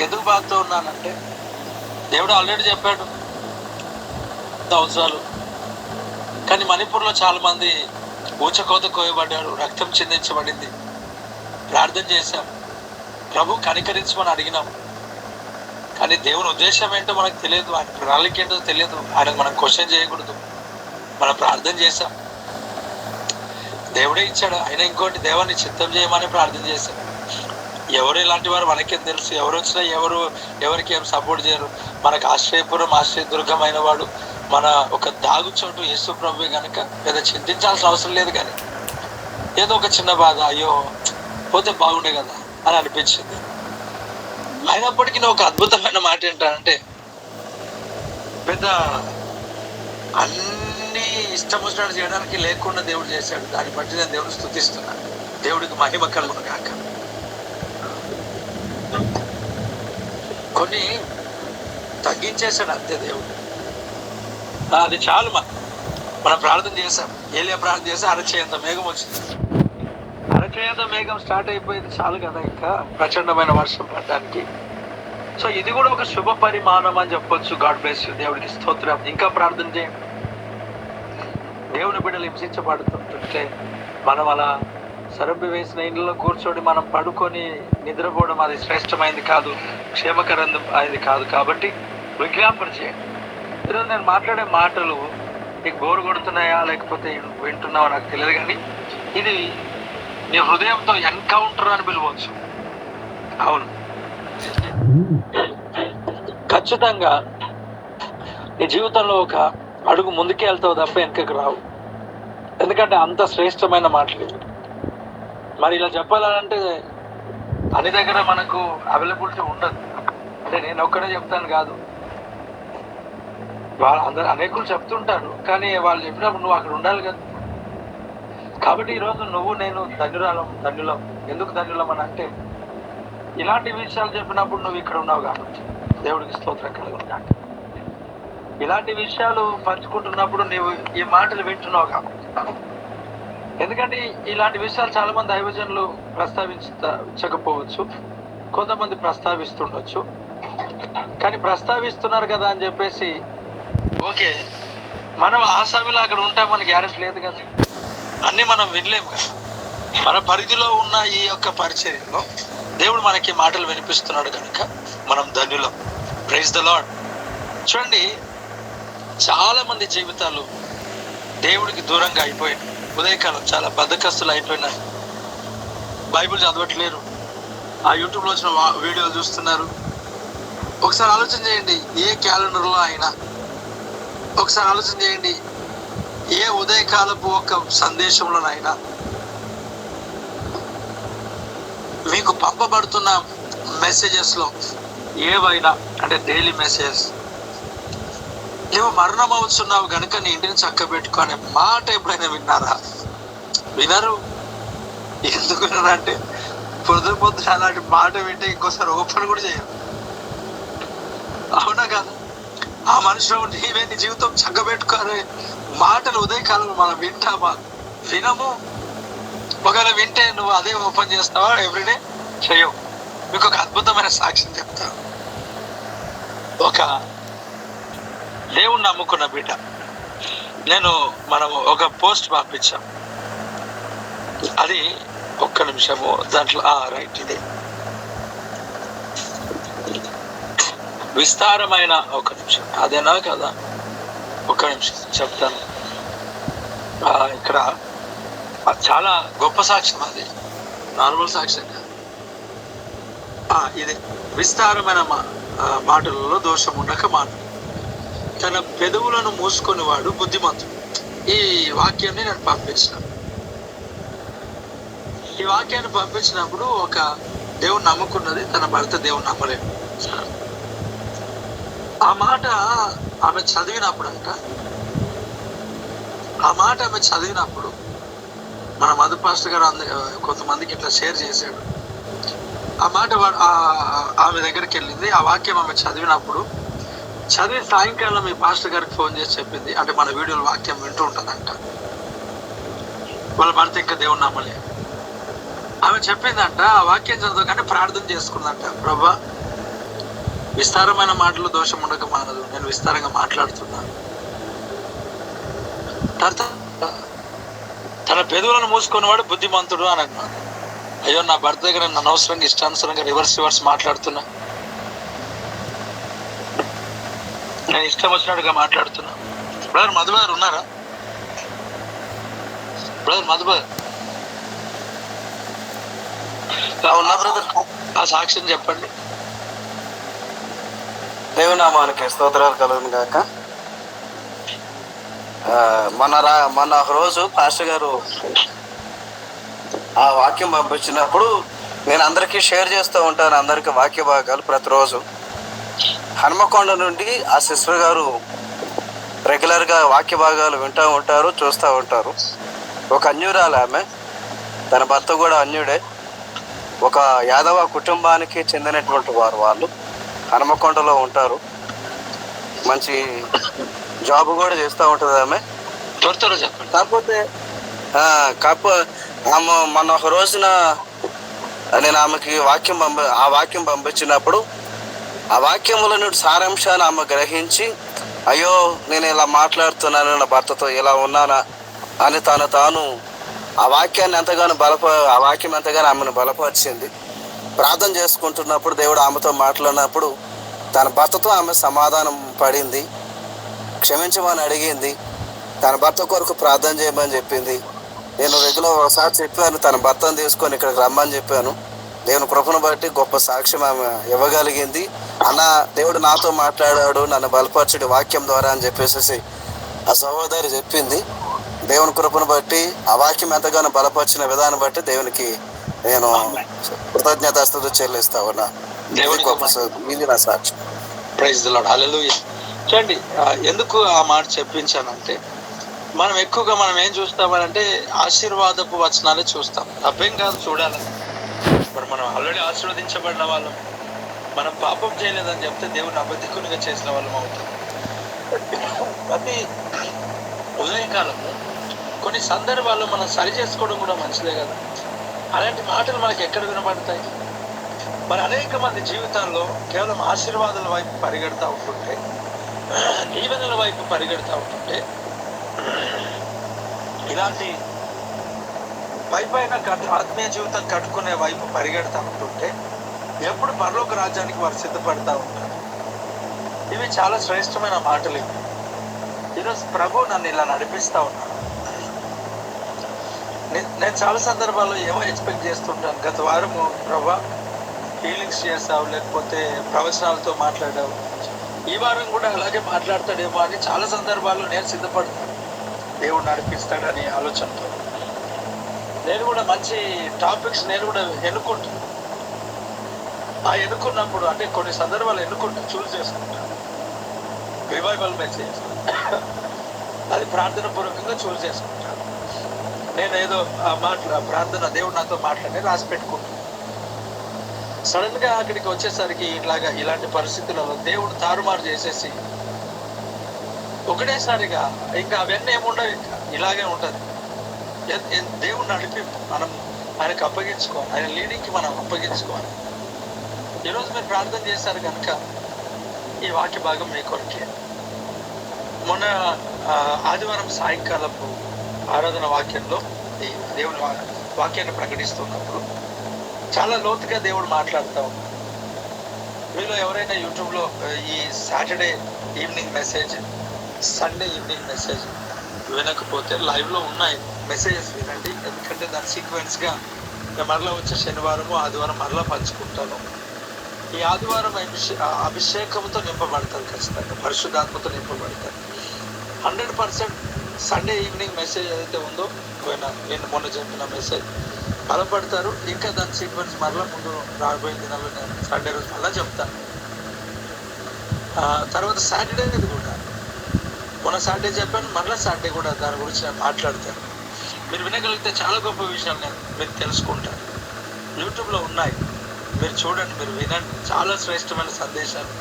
[SPEAKER 1] ఎందుకు బాధతో ఉన్నానంటే, దేవుడు ఆల్రెడీ చెప్పాడు సంవత్సరాలు, కానీ మణిపూర్లో చాలా మంది ఊచకోత కోయబడ్డారు, రక్తం చిందించబడింది. ప్రార్థన చేశాం, ప్రభు కనికరించమని అడిగినాం, కానీ దేవుని ఉద్దేశం ఏంటో మనకు తెలియదు, ఆయన ప్రణాళిక ఏంటో తెలియదు. ఆయన మనం క్వశ్చన్ చేయకూడదు. మనం ప్రార్థన చేశాం, దేవుడే ఇచ్చాడు. ఆయన ఇంకోటి, దేవాన్ని చిత్తం చేయమని ప్రార్థన చేశాం. ఎవరు ఇలాంటి వారు మనకేం తెలుసు? ఎవరు వచ్చినా ఎవరికి ఏం సపోర్ట్ చేయరు. మనకు ఆశ్రయపురం, ఆశ్రయదుర్గమైన వాడు, మన ఒక దాగు చోటు యేసు ప్రభువే కనుక పెద్ద చింతించాల్సిన అవసరం లేదు. కానీ ఏదో ఒక చిన్న బాధ, అయ్యో పోతే బాగుండే కదా అని అనిపించింది. అయినప్పటికీ ఒక అద్భుతమైన మాట ఏంటంటే, పెద్ద అన్ని ఇష్టం వచ్చినట్టు చేయడానికి లేకుండా దేవుడు చేశాడు. దాన్ని బట్టి నేను దేవుడిని స్తుతిస్తున్నాను. దేవుడికి మహిమ కలుగును గాక. కొన్ని తగ్గించేశాడు అంతే దేవుడు. అది చాలు. మనం ప్రార్థన చేసాం, ఏలియా ప్రార్థన చేసి అరచేయంత మేఘం వచ్చింది. అరచేయంత మేఘం స్టార్ట్ అయిపోయింది చాలు కదా ఇంకా ప్రచండమైన వర్షం పడడానికి. సో ఇది కూడా ఒక శుభ పరిమాణం అని చెప్పొచ్చు. God bless you. దేవుడికి స్తోత్రం. ఇంకా ప్రార్థన చేయండి. దేవుని బిడ్డలు హింసించబడుతుంటే మనం అలా సరబ్బి వేసిన ఇంట్లో కూర్చొని మనం పడుకొని నిద్రపోవడం అది శ్రేష్టమైంది కాదు, క్షేమకరం అయింది కాదు. కాబట్టి విజ్ఞాపన చేయండి. ఈరోజు నేను మాట్లాడే మాటలు నీకు బోరు కొడుతున్నాయా లేకపోతే వింటున్నావా నాకు తెలియదు, కానీ ఇది నీ హృదయంతో ఎన్కౌంటర్ అని పిలవచ్చు. అవును, ఖచ్చితంగా నీ జీవితంలో ఒక అడుగు ముందుకే వెళ్తావు తప్ప వెనకకు రావు. ఎందుకంటే అంత శ్రేష్టమైన మాటలు. మరి ఇలా చెప్పాలంటే అన్ని దగ్గర మనకు అవైలబిలిటీ ఉండదు. అంటే నేను ఒక్కడే చెప్తాను కాదు, అందరు అనేకులు చెప్తుంటారు, కానీ వాళ్ళు చెప్పినప్పుడు నువ్వు అక్కడ ఉండాలి కదా. కాబట్టి ఈరోజు నువ్వు నేను ధన్యులం. ఎందుకు ధన్యులం అని అంటే ఇలాంటి విషయాలు చెప్పినప్పుడు నువ్వు ఇక్కడ ఉన్నావు కాబట్టి దేవుడికి స్తోత్రం కలుగుతాడు. ఇలాంటి విషయాలు పంచుకుంటున్నప్పుడు నువ్వు ఈ మాటలు వింటున్నావు కాబట్టి. ఎందుకంటే ఇలాంటి విషయాలు చాలా మంది దైవజనులు ప్రస్తావించకపోవచ్చు, కొంతమంది ప్రస్తావిస్తుండొచ్చు. కానీ ప్రస్తావిస్తున్నారు కదా అని చెప్పేసి ఓకే మనం ఆ సమయంలో అక్కడ ఉంటామని గ్యారెంటీ లేదు కదా. అన్నీ మనం వినలేము కదా. మన పరిధిలో ఉన్న ఈ యొక్క పరిచర్యలో దేవుడు మనకి మాటలు వినిపిస్తున్నాడు కనుక మనం ధన్యులం. Praise the lord. చూడండి, చాలా మంది జీవితాలు దేవుడికి దూరంగా అయిపోయాయి. ఉదయకాలం చాలా బద్ధకస్తులు అయిపోయినారు. బైబిల్ చదవట్లేరు, ఆ యూట్యూబ్లో వచ్చిన వీడియోలు చూస్తున్నారు. ఒకసారి ఆలోచన చేయండి, ఏ క్యాలెండర్లో అయినా ఒకసారి ఆలోచన చేయండి, ఏ ఉదయకాలపు ఒక సందేశంలోనైనా మీకు పంపబడుతున్న మెసేజెస్లో ఏవైనా అంటే డైలీ మెసేజెస్, నువ్వు మరణం అవుతున్నావు కనుక నీ ఇంటిని చక్కబెట్టుకో అనే మాట ఎప్పుడైనా విన్నారా? వినరు. ఎందుకు వినరంటే పొద్దున అలాంటి మాట వింటే ఇంకోసారి ఓపెన్ కూడా చేయరు. అవునా కదా? ఆ మనుషులు నీవే నీ జీవితం చక్కబెట్టుకోరే మాటలు ఉదయకాలంలో మనం వింటామా? వినము. ఒకవేళ వింటే నువ్వు అదే ఓపెన్ చేస్తావా? ఎవ్రీడే చేయవు. మీకు ఒక అద్భుతమైన సాక్ష్యం చెప్తా. ఒక దేవుణ్ణి నమ్ముకున్న బిడ్డ, మనము ఒక పోస్ట్ పంపించాం. అది ఒక్క నిమిషము దాంట్లో రైట్, ఇది విస్తారమైన ఒక నిమిషం, అదేనా కదా? ఒక్క నిమిషం చెప్తాను. ఇక్కడ చాలా గొప్ప సాక్ష్యం, అది నార్మల్ సాక్ష్యం కాదు. ఇది విస్తారమైన మాటలలో దోషం ఉండక మాట, తన పెదవులను మూసుకొని వాడు బుద్ధిమంతుడు. ఈ వాక్యాన్ని నేను పంపించిన. ఈ వాక్యాన్ని పంపించినప్పుడు ఒక దేవుని నమ్ముకున్నది, తన భర్త దేవుని నమ్మలేదు. ఆ మాట ఆమె చదివినప్పుడు మన మధు పాస్టర్ గారు కొంతమందికి ఇట్లా షేర్ చేశాడు. ఆ మాట ఆమె దగ్గరికి వెళ్ళింది. ఆ వాక్యం ఆమె చదివి సాయంకాలం మీ పాస్టర్ గారికి ఫోన్ చేసి చెప్పింది. అంటే మన వీడియోలో వాక్యం వింటూ ఉంటుందంట. వాళ్ళ భర్త ఇంకా దేవుని నమ్మలే. ఆమె చెప్పిందంట, ఆ వాక్యం చదవగానే ప్రార్థన చేసుకుందంట, ప్రభా విస్తారమైన మాటలు దోషం ఉండక మానదు, నేను విస్తారంగా మాట్లాడుతున్నాను. తన పెదవులను మూసుకున్నవాడు బుద్ధిమంతుడు అని అన్నాడు. అయ్యో, నా భర్త దగ్గర నన్ను అనవసరంగా ఇష్టానుసరంగా రివర్స్ మాట్లాడుతున్నా, నేను ఇష్టం వచ్చినట్టుగా మాట్లాడుతున్నా. బ్రదర్ మధుబాద్ ఉన్నారా? బ్రదర్ మధుబాద్ ఉన్నా? బ్రదర్ ఆ సాక్ష్యం చెప్పండి.
[SPEAKER 2] దేవునామానికి స్తోత్రాలు కలుగును గాక. మొన్న ఒక రోజు పాస్టర్ గారు ఆ వాక్యం పంపించినప్పుడు నేను అందరికీ షేర్ చేస్తూ ఉంటాను, అందరికీ వాక్య భాగాలు ప్రతిరోజు. హనుమకొండ నుండి ఆ సిస్టర్ గారు రెగ్యులర్గా వాక్య భాగాలు వింటూ ఉంటారు, చూస్తూ ఉంటారు. ఒక అన్యురాలు ఆమె, తన భర్త కూడా అన్యుడే. ఒక యాదవ కుటుంబానికి చెందినటువంటి వాళ్ళు హనుమకొండలో ఉంటారు. మంచి జాబ్ కూడా చేస్తూ ఉంటుంది ఆమె.
[SPEAKER 1] త్వరగా చెప్పండి.
[SPEAKER 2] కాకపోతే ఆమె మొన్న ఒక రోజున నేను ఆమెకి ఆ వాక్యం పంపించినప్పుడు ఆ వాక్యముల నుండి సారాంశాన్ని ఆమె గ్రహించి, అయ్యో నేను ఇలా మాట్లాడుతున్నాను, నా భర్తతో ఇలా ఉన్నానా అని తాను ఆ వాక్యాన్ని ఆ వాక్యం ఎంతగానో ఆమెను బలపరిచింది. ప్రార్థన చేసుకుంటున్నప్పుడు దేవుడు ఆమెతో మాట్లాడినప్పుడు తన భర్తతో ఆమె సమాధానం పడింది, క్షమించమని అడిగింది, తన భర్త కొరకు ప్రార్థన చేయమని చెప్పింది. నేను రెగ్యులర్ ఒకసారి చెప్పాను, తన భర్తను తీసుకొని ఇక్కడికి రమ్మని చెప్పాను. దేవుని కృపను బట్టి గొప్ప సాక్ష్యం ఆమె ఇవ్వగలిగింది. అన్న, దేవుడు నాతో మాట్లాడాడు, నన్ను బలపరచుడి వాక్యం ద్వారా అని చెప్పేసి ఆ సహోదరి చెప్పింది. దేవుని కృపను బట్టి ఆ వాక్యం ఎంతగానో బలపరిచిన విధానం బట్టి దేవునికి నేను కృతజ్ఞతాస్తుతులు చెల్లిస్తా ఉన్నా. ఇది నా సాక్ష్యం.
[SPEAKER 1] Praise the Lord. హల్లెలూయా. చూడండి, ఎందుకు ఆ మాట చెప్పించానంటే, మనం ఎక్కువగా ఏం చూస్తామనంటే ఆశీర్వాదపు వచనాలే చూస్తాం. తప్పేం కాదు, చూడాలి. మరి మనం ఆల్రెడీ ఆశీర్వదించబడిన వాళ్ళం, మనం పాపం చేయలేదని చెప్తే దేవుని అబద్ధికునిగా చేసిన వాళ్ళం అవుతాం. ప్రతి ఉదయకాలము కొన్ని సందర్భాల్లో మనం సరి చేసుకోవడం కూడా మంచిదే కదా. అలాంటి మాటలు మనకి ఎక్కడ వినబడతాయి? మరి అనేక మంది జీవితాల్లో కేవలం ఆశీర్వాదాల వైపు పరిగెడతా ఉంటుంటే, దీవెనల వైపు పరిగెడతా ఉంటుంటే, ఇలాంటి పైపైన ఆత్మీయ జీవితం కట్టుకునే వైపు పరిగెడతా ఉంటుంటే ఎప్పుడు పరలోక రాజ్యానికి వారు సిద్ధపడతా ఉంటారు. ఇవి చాలా శ్రేష్టమైన మాటలు. ఇవి ఈరోజు ప్రభు నన్ను ఇలా నడిపిస్తా ఉన్నాను. నేను చాలా సందర్భాల్లో ఏమో ఎక్స్పెక్ట్ చేస్తుంటాను. గత వారము ప్రభా హీలింగ్స్ చేస్తావు, లేకపోతే ప్రవచనాలతో మాట్లాడావు, ఈ వారం కూడా అలాగే మాట్లాడతాడేమో అని చాలా సందర్భాల్లో నేను సిద్ధపడతాను. దేవుడు నడిపిస్తాడని ఆలోచనతో నేను కూడా మంచి టాపిక్స్ నేను కూడా ఎన్నుకుంటాను. ఆ ఎన్నుకున్నప్పుడు అంటే కొన్ని సందర్భాలు ఎన్నుకుంటాను, చూస్ చేసుకుంటాను. రివైవల్ మెసేజ్ అది ప్రార్థన పూర్వకంగా చూస్ చేసుకుంటాను. నేను ఏదో ప్రార్థన దేవుడు నాతో మాట్లాడి రాసి పెట్టుకుంటాను. సడన్ గా అక్కడికి వచ్చేసరికి ఇలాంటి పరిస్థితులలో దేవుడు తారుమారు చేసేసి ఒకటేసారిగా ఇంకా అవన్నీ ఏముండవు, ఇంకా ఇలాగే ఉంటుంది. దేవుడు నడిపి మనం ఆయనకు అప్పగించుకోవాలి, ఆయన లీడింగ్కి మనం అప్పగించుకోవాలి. ఈరోజు మీరు ప్రార్థన చేశారు కనుక ఈ వాక్య భాగం మీ కొరకే. మొన్న ఆదివారం సాయంకాలపు ఆరాధన వాక్యంలో దేవుని వాక్యాన్ని ప్రకటిస్తున్నప్పుడు చాలా లోతుగా దేవుడు మాట్లాడుతూ ఉన్నాడు. మీలో ఎవరైనా యూట్యూబ్లో ఈ Saturday evening message, Sunday evening message వినకపోతే లైవ్లో ఉన్నాయి మెసేజెస్ వినండి. ఎందుకంటే దాని సీక్వెన్స్గా మరలా వచ్చే శనివారము ఆదివారం మరలా పంచుకుంటాను. ఈ ఆదివారం అభిషేకంతో నింపబడతారు, ఖచ్చితంగా పరిశుద్ధాత్మతో నింపబడతారు. 100% సండే ఈవినింగ్ మెసేజ్ ఏదైతే ఉందో నేను మొన్న చెప్పిన మెసేజ్ బలపడతారు. ఇంకా దాని సీక్వెన్స్ మరలా ముందు రాబోయే దినాల్లో నేను సండే రోజు మళ్ళీ చెప్తాను. తర్వాత సాటర్డే ఇది కూడా మొన్న సాటర్డే చెప్పాను, మరలా సాటర్డే కూడా దాని గురించి నేను మాట్లాడతాను. మీరు వినగలిగితే చాలా గొప్ప విషయాలు మీరు తెలుసుకుంటారు. యూట్యూబ్లో ఉన్నాయి, మీరు చూడండి, మీరు వినండి. చాలా శ్రేష్టమైన సందేశాలు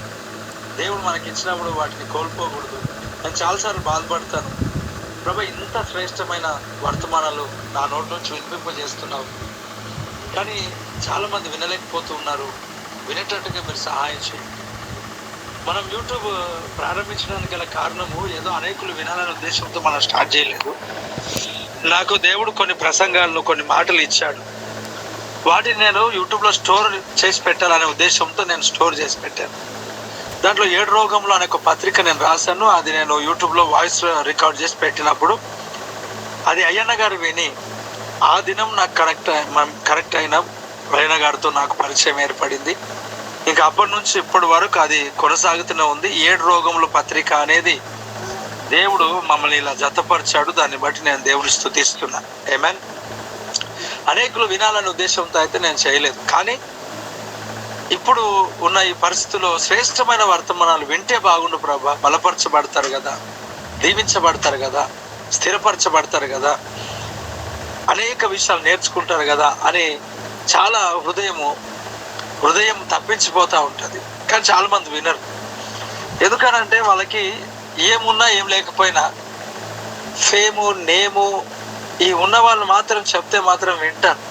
[SPEAKER 1] దేవుడు మనకి ఇచ్చినప్పుడు వాటిని కోల్పోకూడదు. నేను చాలాసార్లు బాధపడతాను, ప్రభు ఇంత శ్రేష్టమైన వర్తమానాలు నా నోటి నుంచి వినిపింపజేస్తున్నావు, కానీ చాలామంది వినలేకపోతూ ఉన్నారు. వినేటట్టుగా మీరు సహాయం చేయండి. మనం యూట్యూబ్ ప్రారంభించడానికి గల కారణము ఏదో అనేకులు వినాలనే ఉద్దేశంతో మనం స్టార్ట్ చేయలేదు. నాకు దేవుడు కొన్ని ప్రసంగాలను, కొన్ని మాటలు ఇచ్చాడు. వాటిని నేను యూట్యూబ్లో స్టోర్ చేసి పెట్టాలనే ఉద్దేశంతో నేను స్టోర్ చేసి పెట్టాను. దాంట్లో 7 రోగంలో అనే ఒక పత్రిక నేను రాశాను. అది నేను యూట్యూబ్లో వాయిస్ రికార్డ్ చేసి పెట్టినప్పుడు అది అయ్యన్న గారు విని ఆ దినం నాకు కరెక్ట్ అయిన అయ్యన్న గారితో నాకు పరిచయం ఏర్పడింది. ఇంకా అప్పటి నుంచి ఇప్పటి వరకు అది కొనసాగుతూనే ఉంది. 7 రోగముల పత్రిక అనేది దేవుడు మమ్మల్ని ఇలా జతపరిచాడు. దాన్ని బట్టి నేను దేవుని స్తుతిస్తున్నాను. ఆమేన్. అనేకులు వినాలనే ఉద్దేశంతో అయితే నేను చేయలేదు, కానీ ఇప్పుడు ఉన్న ఈ పరిస్థితుల్లో శ్రేష్టమైన వర్తమానాలు వింటే బాగుండు ప్రభా. బలపరచబడతారు కదా, దీవించబడతారు కదా, స్థిరపరచబడతారు కదా, అనేక విషయాలు నేర్చుకుంటారు కదా అని చాలా హృదయం తప్పించిపోతూ ఉంటుంది. కానీ చాలా మంది వినరు. ఎందుకనంటే వాళ్ళకి ఏమున్నా ఏం లేకపోయినా ఫేము నేము ఈ ఉన్న వాళ్ళు మాత్రం చెప్తే మాత్రం వింటారు.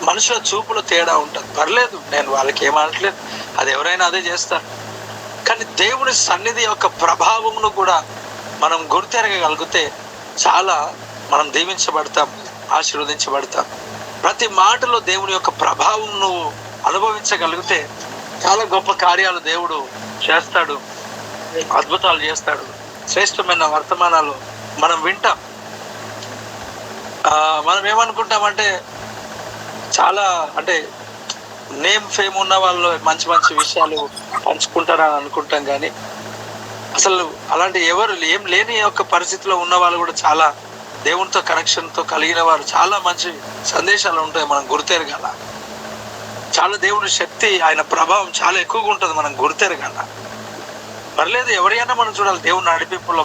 [SPEAKER 1] మనుషుల చూపులో తేడా ఉంటుంది. పర్లేదు, నేను వాళ్ళకి ఏమనట్లేదు, అది ఎవరైనా అదే చేస్తారు. కానీ దేవుని సన్నిధి యొక్క ప్రభావమును కూడా మనం గుర్తెరగగలిగితే చాలా మనం దీవించబడతాం, ఆశీర్వదించబడతాం. ప్రతి మాటలో దేవుని యొక్క ప్రభావం నువ్వు అనుభవించగలిగితే చాలా గొప్ప కార్యాలు దేవుడు చేస్తాడు, అద్భుతాలు చేస్తాడు. శ్రేష్టమైన వర్తమానాలు మనం వింటాం. మనం ఏమనుకుంటామంటే చాలా అంటే నేమ్ ఫేమ్ ఉన్న వాళ్ళు మంచి మంచి విషయాలు పంచుకుంటారని అనుకుంటాం. కానీ అసలు అలాంటి ఎవరు ఏం లేని యొక్క పరిస్థితిలో ఉన్న వాళ్ళు కూడా చాలా దేవునితో కనెక్షన్తో కలిగిన వారు చాలా మంచి సందేశాలు ఉంటాయి. మనం గుర్తెరగల. చాలా దేవుని శక్తి, ఆయన ప్రభావం చాలా ఎక్కువగా ఉంటుంది, మనం గుర్తెరగల. పర్లేదు, ఎవరైనా మనం చూడాలి దేవుని నడిపింపులో.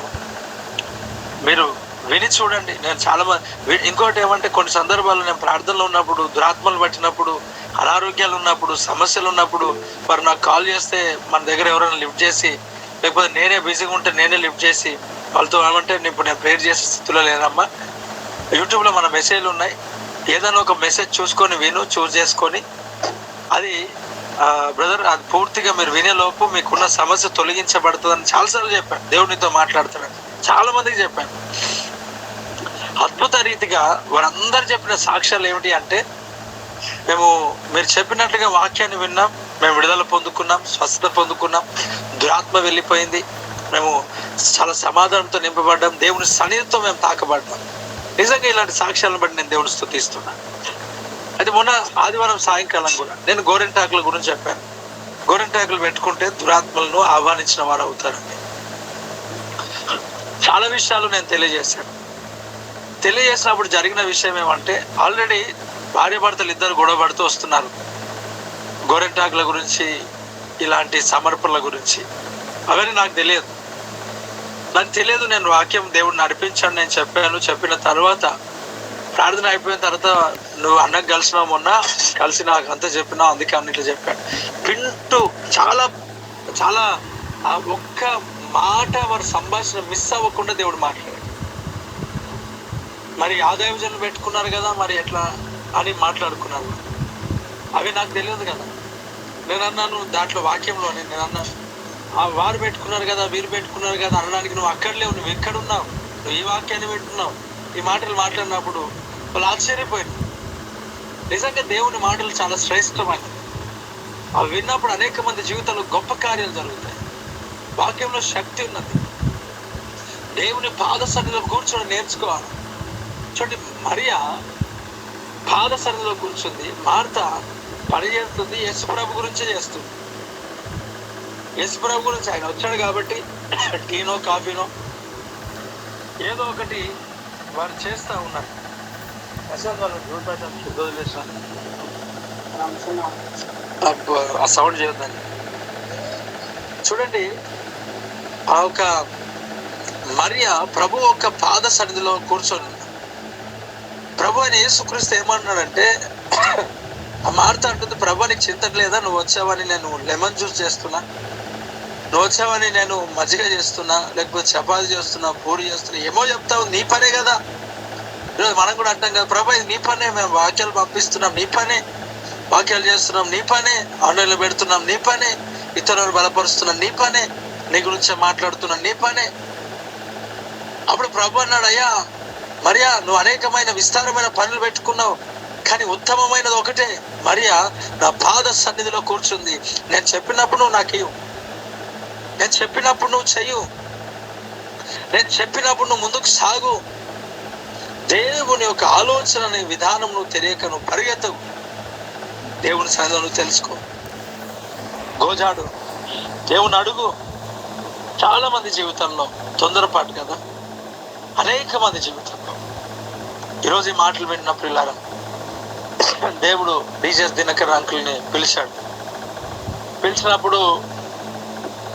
[SPEAKER 1] మీరు విని చూడండి. నేను చాలా మంది ఇంకోటి ఏమంటే కొన్ని సందర్భాల్లో నేను ప్రార్థనలో ఉన్నప్పుడు, దురాత్మలు పట్టినప్పుడు, అనారోగ్యాలు ఉన్నప్పుడు, సమస్యలు ఉన్నప్పుడు వారు నాకు కాల్ చేస్తే మన దగ్గర ఎవరైనా లిఫ్ట్ చేసి, లేకపోతే నేనే బిజీగా ఉంటే నేనే లిఫ్ట్ చేసి వాళ్ళతో ఏమంటే ఇప్పుడు నేను ప్రేయర్ చేసే స్థితిలో లేనమ్మా, యూట్యూబ్లో మన మెసేజ్లు ఉన్నాయి, ఏదైనా ఒక మెసేజ్ చూసుకొని చూస్ చేసుకొని అది బ్రదర్ అది పూర్తిగా మీరు వినేలోపు మీకున్న సమస్య తొలగించబడుతుందని చాలాసార్లు చెప్పాను. దేవునితో మాట్లాడుతున్నాను, చాలా మందికి చెప్పాను. అద్భుత రీతిగా వారందరూ చెప్పిన సాక్ష్యాలు ఏమిటి అంటే, మీరు చెప్పినట్లుగా వాక్యాన్ని విన్నాం, మేము విడుదల పొందుకున్నాం, స్వస్థత పొందుకున్నాం, దురాత్మ వెళ్ళిపోయింది, మేము చాలా సమాధానంతో నింపబడ్డాం, దేవుని సన్నిధితో మేము తాకబడ్డాం. నిజంగా ఇలాంటి సాక్ష్యాలను బట్టి నేను దేవుని స్తుతిస్తున్నాను. అయితే మొన్న ఆదివారం సాయంకాలం కూడా నేను గోరెంటాకుల గురించి చెప్పాను. గోరెంటాకులు పెట్టుకుంటే దురాత్మలను ఆహ్వానించిన వారు అవుతారని చాలా విషయాలు నేను తెలియజేసినప్పుడు జరిగిన విషయం ఏమంటే, ఆల్రెడీ భార్యాభర్తలు ఇద్దరు గొడవపడుతూ వస్తున్నారు గోరెంటాకుల గురించి, ఇలాంటి సమర్పణల గురించి. అవన్నీ నాకు తెలియదు. నేను వాక్యం దేవుడిని నడిపించాను, నేను చెప్పిన తర్వాత ప్రార్థన అయిపోయిన తర్వాత నువ్వు అన్నకు కలిసినావు, మొన్న కలిసి నాకు అంతా చెప్పినావు, అందుకే అన్నిట్లో చెప్పాను. వింటూ చాలా చాలా ఆ ఒక్క మాట వారి సంభాషణ మిస్ అవ్వకుండా దేవుడు మాట్లాడాడు. మరి ఆదాయజనులు పెట్టుకున్నారు కదా, మరి ఎట్లా అని మాట్లాడుకున్నారు. అవి నాకు తెలియదు కదా. నేను అన్నాను దాంట్లో వాక్యంలోనే, నేను అన్నాను వారు పెట్టుకున్నారు కదా, వీరు పెట్టుకున్నారు కదా అనడానికి నువ్వు అక్కడ లేవు, నువ్వు ఎక్కడున్నావు, నువ్వు ఈ వాక్యాన్ని పెట్టుకున్నావు, ఈ మాటలు మాట్లాడినప్పుడు వాళ్ళు ఆశ్చర్యపోయారు. నిజంగా దేవుని మాటలు చాలా శ్రేష్టమైనవి. అవి విన్నప్పుడు అనేక మంది జీవితంలో గొప్ప కార్యాలు జరుగుతాయి. వాక్యంలో శక్తి ఉన్నది. దేవుని పాద సన్నిధిలో కూర్చొని నేర్చుకోవాలి. చూడండి, మరియా పాద సన్నిధిలో కూర్చుంది, మార్త పని చేస్తుంది, యేసుప్రభు గురించే చేస్తుంది. యేసుప్రభు గురించి ఆయన వచ్చాడు కాబట్టి టీనో కాఫీనో ఏదో ఒకటి వారు చేస్తూ ఉన్నారు. ఆ సౌండ్ చేయొద్దని. చూడండి, ఆ ఒక మరియా ప్రభు ఒక పాద సన్నిధిలో కూర్చొని, ప్రభు అని యేసుక్రీస్తు ఏమన్నాడంటే, ఆ మార్త అంటుంది, ప్రభు నీకు చింతట్లేదా, నువ్వు వచ్చావని నేను లెమన్ జ్యూస్ చేస్తున్నా, నువ్వు వచ్చావని నేను మజ్జిగ చేస్తున్నా, లేకపోతే చపాతి చేస్తున్నా, పూరి చేస్తున్నా, ఏమో చెప్తావు, నీ పనే కదా. ఈరోజు మనం కూడా అంటాం కదా, ప్రభు ఇది నీ పనే, మేము వాక్యాలు పంపిస్తున్నాం, నీ పనే, వాక్యాలు చేస్తున్నాం, నీ పనే, ఆన్లైన్లో పెడుతున్నాం, నీ పనే, ఇతరులను బలపరుస్తున్నాం, నీ పనే, నీ గురించే మాట్లాడుతున్నాం, నీ పనే. అప్పుడు ప్రభు అన్నాడు, అయ్యా మరియా, నువ్వు అనేకమైన విస్తారమైన పనులు పెట్టుకున్నావు, కానీ ఉత్తమమైనది ఒకటే, మరియా నా పాద సన్నిధిలో కూర్చుంది. నేను చెప్పినప్పుడు నువ్వు నాకు ఇవ్వు, నేను చెప్పినప్పుడు నువ్వు చెయ్యు, నేను చెప్పినప్పుడు నువ్వు ముందుకు సాగు. దేవుని యొక్క ఆలోచన విధానం నువ్వు తెలియక నువ్వు పరిగెత్తవు. దేవుని సన్నిధిలో నువ్వు తెలుసుకో, గోజాడు, దేవుని అడుగు. చాలా మంది జీవితంలో తొందరపాటు కదా, అనేక మంది జీవితంలో. ఈరోజు ఈ మాటలు విన్న ప్రియులారా, దేవుడు డీజెస్ దినకర్ అంకుల్ని పిలిచినప్పుడు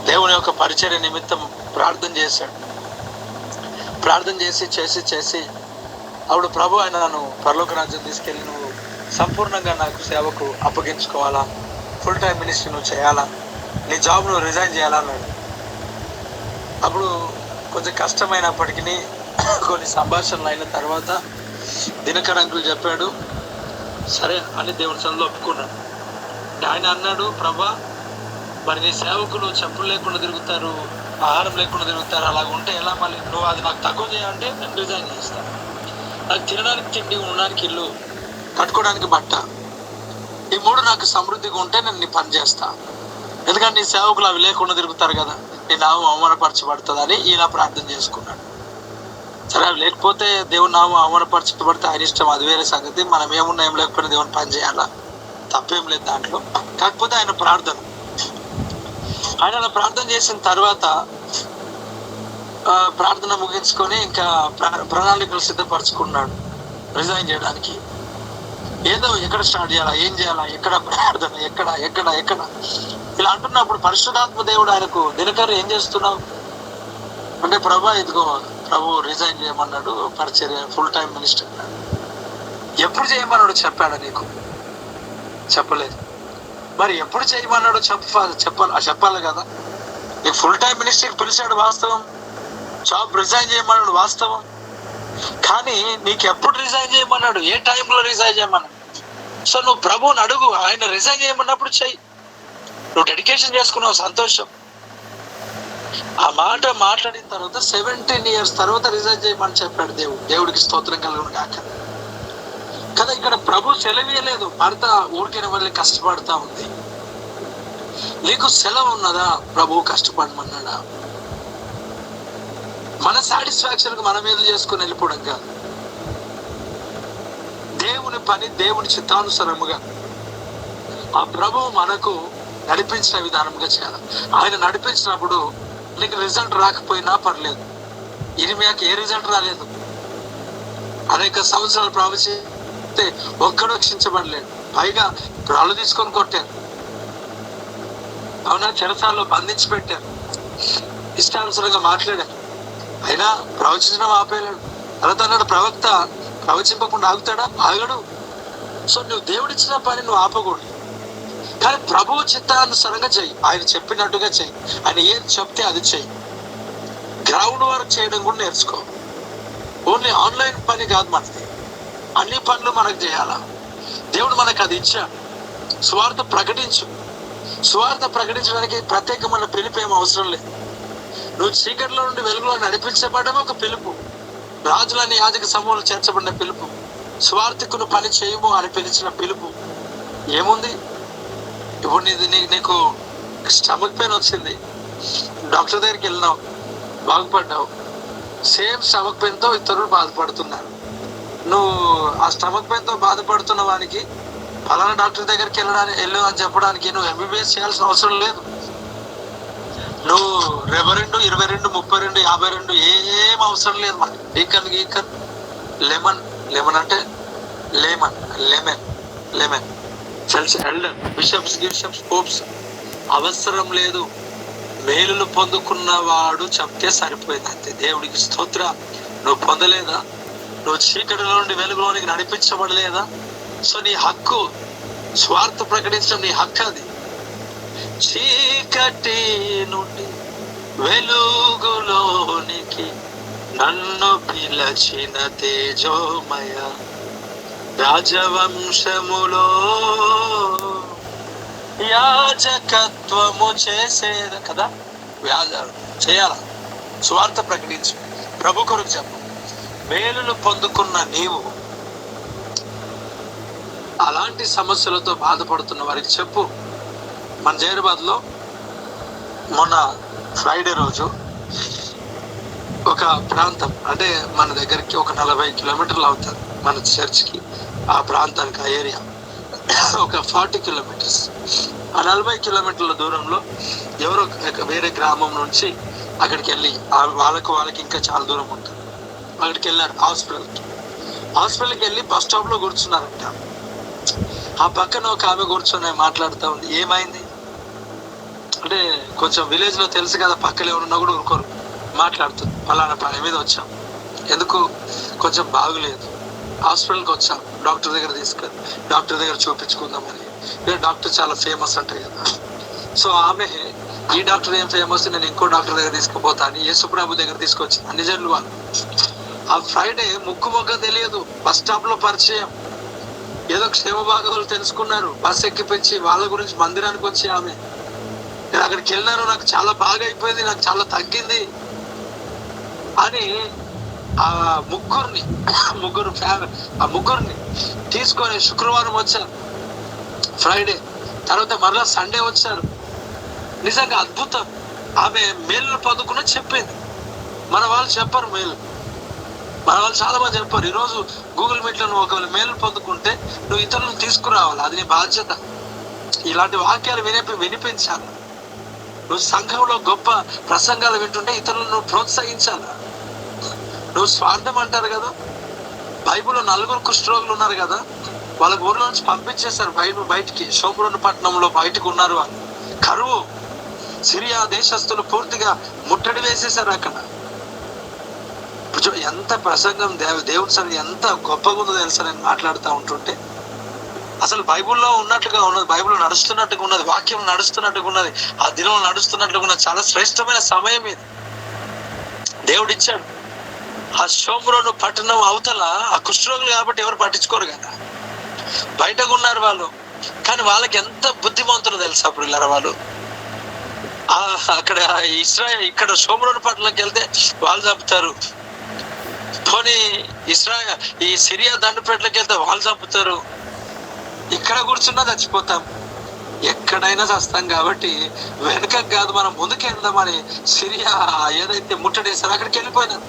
[SPEAKER 1] దేవుని యొక్క పరిచర్య నిమిత్తం ప్రార్థన చేశాడు. ప్రార్థన చేసి అప్పుడు ప్రభు ఆయన నన్ను పరలోక రాజ్యం తీసుకెళ్ళి, నువ్వు సంపూర్ణంగా నాకు సేవకు అప్పగించుకోవాలా, ఫుల్ టైం మినిస్ట్రీ నువ్వు చేయాలా, నీ జాబ్ నువ్వు రిజైన్ చేయాలన్నాడు. అప్పుడు కొంచెం కష్టమైనప్పటికీ కొన్ని సంభాషణలు అయిన తర్వాత దినకర్ అంకుల్ చెప్పాడు, సరే అని దేవుని సన్నిధిలో ఒప్పుకున్నాడు. ఆయన అన్నాడు, ప్రభా మరి నీ సేవకులు చెప్పులు లేకుండా తిరుగుతారు, ఆహారం లేకుండా తిరుగుతారు, అలాగ ఉంటే ఎలా? మళ్ళీ నువ్వు అది నాకు తక్కువ చేయాలంటే నేను రిజైన్ చేస్తాను. నాకు తినడానికి తిండి, ఉండడానికి ఇల్లు, కట్టుకోవడానికి బట్ట, ఈ మూడు నాకు సమృద్ధిగా ఉంటే నేను నీ పని చేస్తా. ఎందుకంటే నీ సేవకులు అవి లేకుండా తిరుగుతారు కదా, నీ నామం అవమానపరచబడుతుందని ఈయన ప్రార్థన చేసుకున్నాడు. సరే, అవి లేకపోతే దేవుని నామం అవమానపరచబడితే ఆయన ఇష్టం, అది వేరే సంగతి. మనం ఏమున్నా ఏం లేకపోయినా దేవుని పని చేయాలా, తప్పేం లేదు దాంట్లో. కాకపోతే ఆయన ప్రార్థన, ఆయన అలా ప్రార్థన చేసిన తర్వాత ప్రార్థన ముగించుకొని ఇంకా ప్రణాళికలు సిద్ధపరచుకున్నాడు రిజైన్ చేయడానికి. ఏదో ఎక్కడ స్టార్ట్ చేయాలా, ఏం చేయాలా, ఎక్కడ ప్రార్థన, ఎక్కడ ఎక్కడ ఎక్కడ ఇలా అంటున్నప్పుడు పరిశుద్ధాత్మ దేవుడు ఆయనకు, దినకర్ ఏం చేస్తున్నావు అంటే, ఇదిగో ప్రభు రిజైన్ చేయమన్నాడు, పరిచర్య ఫుల్ టైం మినిస్టర్ అన్నాడు. ఎప్పుడు చేయమన్నాడు చెప్పాడా నీకు? చెప్పలేదు. మరి ఎప్పుడు చేయమన్నాడు చెప్పాలి కదా. నీకు ఫుల్ టైం మినిస్టర్కి పిలిచాడు వాస్తవం, జాబ్ రిజైన్ చేయమన్నాడు వాస్తవం, కానీ నీకు ఎప్పుడు రిజైన్ చేయమన్నాడు, ఏ టైంలో రిజైన్ చేయమన్నాడు? సో నువ్వు ప్రభువుని అడుగు, ఆయన రిజైన్ చేయమన్నప్పుడు చెయ్యి. నువ్వు డెడికేషన్ చేసుకున్నావు, సంతోషం. ఆ మాట మాట్లాడిన తర్వాత 17 years తర్వాత రిజైన్ చేయమని చెప్పాడు దేవుడు. దేవుడికి స్తోత్రం కలుగును గాక కదా. ఇక్కడ ప్రభు సెలవేయలేదు, భర్త ఊరికిన వల్ల కష్టపడతా ఉంది. నీకు సెలవు ఉన్నదా? ప్రభు కష్టపడమన్నాడా? మన సాటిస్ఫాక్షన్ మనం ఏదో చేసుకుని వెళ్ళిపోవడం కాదు. దేవుని పని దేవుని చిత్తానుసారముగా ఆ ప్రభువు మనకు నడిపించిన విధానంగా చేయాలి. ఆయన నడిపించినప్పుడు నీకు రిజల్ట్ రాకపోయినా పర్లేదు. ఇర్మియాకి ఏ రిజల్ట్ రాలేదు, అనేక సంవత్సరాలు ప్రవచిస్తే ఒక్కడు రక్షించబడలేడు. పైగా రాళ్ళు తీసుకొని కొట్టారు, అవునా, చెరసాల్లో బంధించి పెట్టారు, ఇష్టానుసారంగా మాట్లాడారు. అయినా ప్రవచించడం ఆపేయలేడు. తర్వాత అన్నాడు, ప్రవక్త ప్రవచింపకుండా ఆగుతాడా? ఆగడు. సో నువ్వు దేవుడిచ్చిన పని నువ్వు ఆపకూడదు, కానీ ప్రభువు చిత్తానుసారంగా చెయ్యి, ఆయన చెప్పినట్టుగా చెయ్యి, ఆయన ఏం చెప్తే అది చెయ్యి. గ్రౌండ్ వర్క్ చేయడం కూడా నేర్చుకో. ఓన్లీ ఆన్లైన్ పని కాదు మనది, అన్ని పనులు మనకు చేయాలా. దేవుడు మనకు అది ఇచ్చాడు. సువార్త ప్రకటించు. సువార్త ప్రకటించడానికి ప్రత్యేకమైన పిలుపు ఏం అవసరం లేదు. నువ్వు చీకటిలో నుండి వెలుగులో నడిపించబడమే ఒక పిలుపు. రాజులని యాజక సమూహంలో చేర్చబడిన పిలుపు, స్వార్థకును పని చేయము అని పిలిచిన పిలుపు. ఏముంది ఇప్పుడు నీకు స్టమక్ పెయిన్ వచ్చింది, డాక్టర్ దగ్గరికి వెళ్ళినావు, బాగుపడ్డావు. సేమ్ స్టమక్ పెయిన్తో ఇతరులు బాధపడుతున్నారు. నువ్వు ఆ స్టమక్ పెయిన్తో బాధపడుతున్న వానికి ఫలానా డాక్టర్ దగ్గరికి వెళ్ళు అని చెప్పడానికి నువ్వు MBBS చేయాల్సిన అవసరం లేదు. నువ్వు 22, 22, 32, 52 ఏం అవసరం లేదు మనకి. గీకన్ లెమన్ అంటే lemon church elder, bishops, Pope's అవసరం లేదు. మేలులు పొందుకున్నవాడు చెప్తే సరిపోయింది అంతే. దేవుడికి స్తోత్ర. నువ్వు పొందలేదా? నువ్వు చీకటిలో నుండి వెలుగులోనికి నడిపించబడలేదా? సో నీ హక్కు, స్వార్థ ప్రకటించడం నీ హక్కు. అది చీకటి నుండి వెలుగులోనికి నన్ను పిలచిన తేజోమయ రాజవంశములో యాజకత్వము చేసేది కదా. చేయాల, స్వార్థ ప్రకటించు, ప్రభు కొరకు చెప్పు. మేలులు పొందుకున్న నీవు అలాంటి సమస్యలతో బాధపడుతున్న వారికి చెప్పు. మన జైరాబాద్లో మొన్న ఫ్రైడే రోజు ఒక ప్రాంతం, అంటే మన దగ్గరికి ఒక 40 kilometers అవుతుంది మన చర్చ్కి, ఆ ప్రాంతానికి, ఆ ఏరియా ఒక 40 kilometers. ఆ 40 kilometers దూరంలో ఎవరో వేరే గ్రామం నుంచి అక్కడికి వెళ్ళి, వాళ్ళకి ఇంకా చాలా దూరం ఉంటుంది, అక్కడికి వెళ్ళారు. హాస్పిటల్కి వెళ్ళి బస్ స్టాప్లో కూర్చున్నారంట. ఆ పక్కన ఒక ఆమె కూర్చొని మాట్లాడుతూ ఉంది. ఏమైంది అంటే, కొంచెం విలేజ్లో తెలుసు కదా, పక్కన ఎవరున్నా కూడా ఊరుకోరు, మాట్లాడుతుంది. పలానా పని మీద వచ్చాం, ఎందుకు కొంచెం బాగులేదు, హాస్పిటల్కి వచ్చాం, డాక్టర్ దగ్గర తీసుకెళ్ళి డాక్టర్ దగ్గర చూపించుకుందామని. డాక్టర్ చాలా ఫేమస్ అంటాయి కదా. సో ఆమె ఈ డాక్టర్ ఏం ఫేమస్, నేను ఇంకో డాక్టర్ దగ్గర తీసుకుపోతాను, యేసుప్రభు దగ్గర తీసుకొచ్చి అన్ని జనులు వాళ్ళు. ఆ ఫ్రైడే ముక్కు మొక్క తెలియదు, బస్ స్టాప్ లో పరిచయం, ఏదో క్షేమ భాగాలు తెలుసుకున్నారు, బస్ ఎక్కిపించి వాళ్ళ గురించి మందిరానికి వచ్చి ఆమె, నేను అక్కడికి వెళ్ళినాను, నాకు చాలా బాగా అయిపోయింది, నాకు చాలా తగ్గింది అని ఆ ముగ్గురిని తీసుకొని శుక్రవారం వచ్చారు, ఫ్రైడే తర్వాత మరలా సండే వచ్చారు. నిజంగా అద్భుతం. ఆమె మేలు పొందుకుని చెప్పింది. మన వాళ్ళు చెప్పరు మేలు, మన వాళ్ళు చాలా మంది చెప్పారు. ఈరోజు గూగుల్ మీట్లో నువ్వు ఒకవేళ మేలు పొందుకుంటే నువ్వు ఇతరులను తీసుకురావాలి, అది నీ బాధ్యత. ఇలాంటి వాక్యాలు వినిపించాలి. నువ్వు సంఘంలో గొప్ప ప్రసంగాలు వింటుంటే ఇతరులను నువ్వు ప్రోత్సహించాలి. నువ్వు స్వార్థం అంటారు కదా, బైబిల్లో 4 కుష్ఠరోగులు ఉన్నారు కదా, వాళ్ళ ఊర్లో నుంచి పంపించేశారు బయటికి. షోమ్రోను పట్టణంలో బయటకు ఉన్నారు వాళ్ళు. కరువు, సిరియా దేశస్తులు పూర్తిగా ముట్టడి వేసేశారు అక్కడ. ఎంత ప్రసంగం దేవుని సరే ఎంత గొప్పగా ఉందో తెలుసా. నేను మాట్లాడుతూ ఉంటుంటే అసలు బైబిల్లో ఉన్నట్టుగా ఉన్నది, బైబిల్ నడుస్తున్నట్టుగా ఉన్నది, వాక్యం నడుస్తున్నట్టుగా ఉన్నది, ఆ దినం నడుస్తున్నట్టుగా ఉన్నది. చాలా శ్రేష్టమైన సమయం ఇది దేవుడు ఇచ్చాడు. ఆ షోమ్రోను పట్టణం అవతల ఆ కుష్ఠరోగులు కాబట్టి ఎవరు పట్టించుకోరు కదా, బయటకు ఉన్నారు వాళ్ళు. కానీ వాళ్ళకి ఎంత బుద్ధిమంతులు తెలుసా అప్పుడు ఇలా వాళ్ళు. అక్కడ ఇక్కడ షోమ్రోను పట్టణంకి వెళ్తే వాళ్ళు చంపుతారు, పోనీ ఈ సిరియా దండుపేటలోకి వెళ్తే వాళ్ళు చంపుతారు, ఇక్కడ కూర్చున్నా చచ్చిపోతాం, ఎక్కడైనా చస్తాం. కాబట్టి వెనకకు కాదు మనం ముందుకు వెళ్దామని సిరియా ఏదైతే ముట్టడేసారో అక్కడికి వెళ్ళిపోయినారు.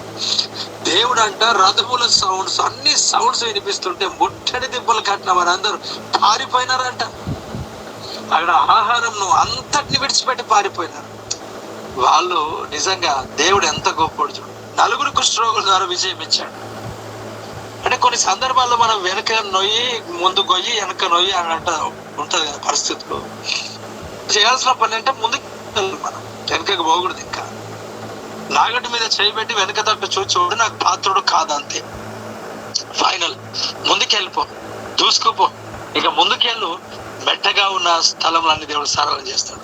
[SPEAKER 1] దేవుడు అంట రథముల సౌండ్స్, అన్ని సౌండ్స్ వినిపిస్తుంటే ముట్టడి దిబ్బలు కట్టిన వారందరూ పారిపోయినారంట. అక్కడ ఆహారంను అంతటిని విడిచిపెట్టి పారిపోయినారు వాళ్ళు. నిజంగా దేవుడు ఎంత గొప్పడు చూడు. 4 కుష్ఠరోగుల ద్వారా విజయం ఇచ్చాడు. అంటే కొన్ని సందర్భాల్లో మనం వెనక నొయ్యి ముందు గొయ్యి వెనక నొయ్యి అని ఉంటది కదా పరిస్థితులు. చేయాల్సిన పని అంటే ముందుకు మనం వెనకకు పోకూడదు. ఇంకా నాగటి మీద చేయబెట్టి వెనక తట్టు చూడు నాకు పాత్రుడు కాదంతే. ఫైనల్ ముందుకెళ్ళిపో, దూసుకుపో. ఇక ముందుకెళ్ళు, మెట్టగా ఉన్న స్థలంలన్నీ దేవుడు సరళం చేస్తాడు.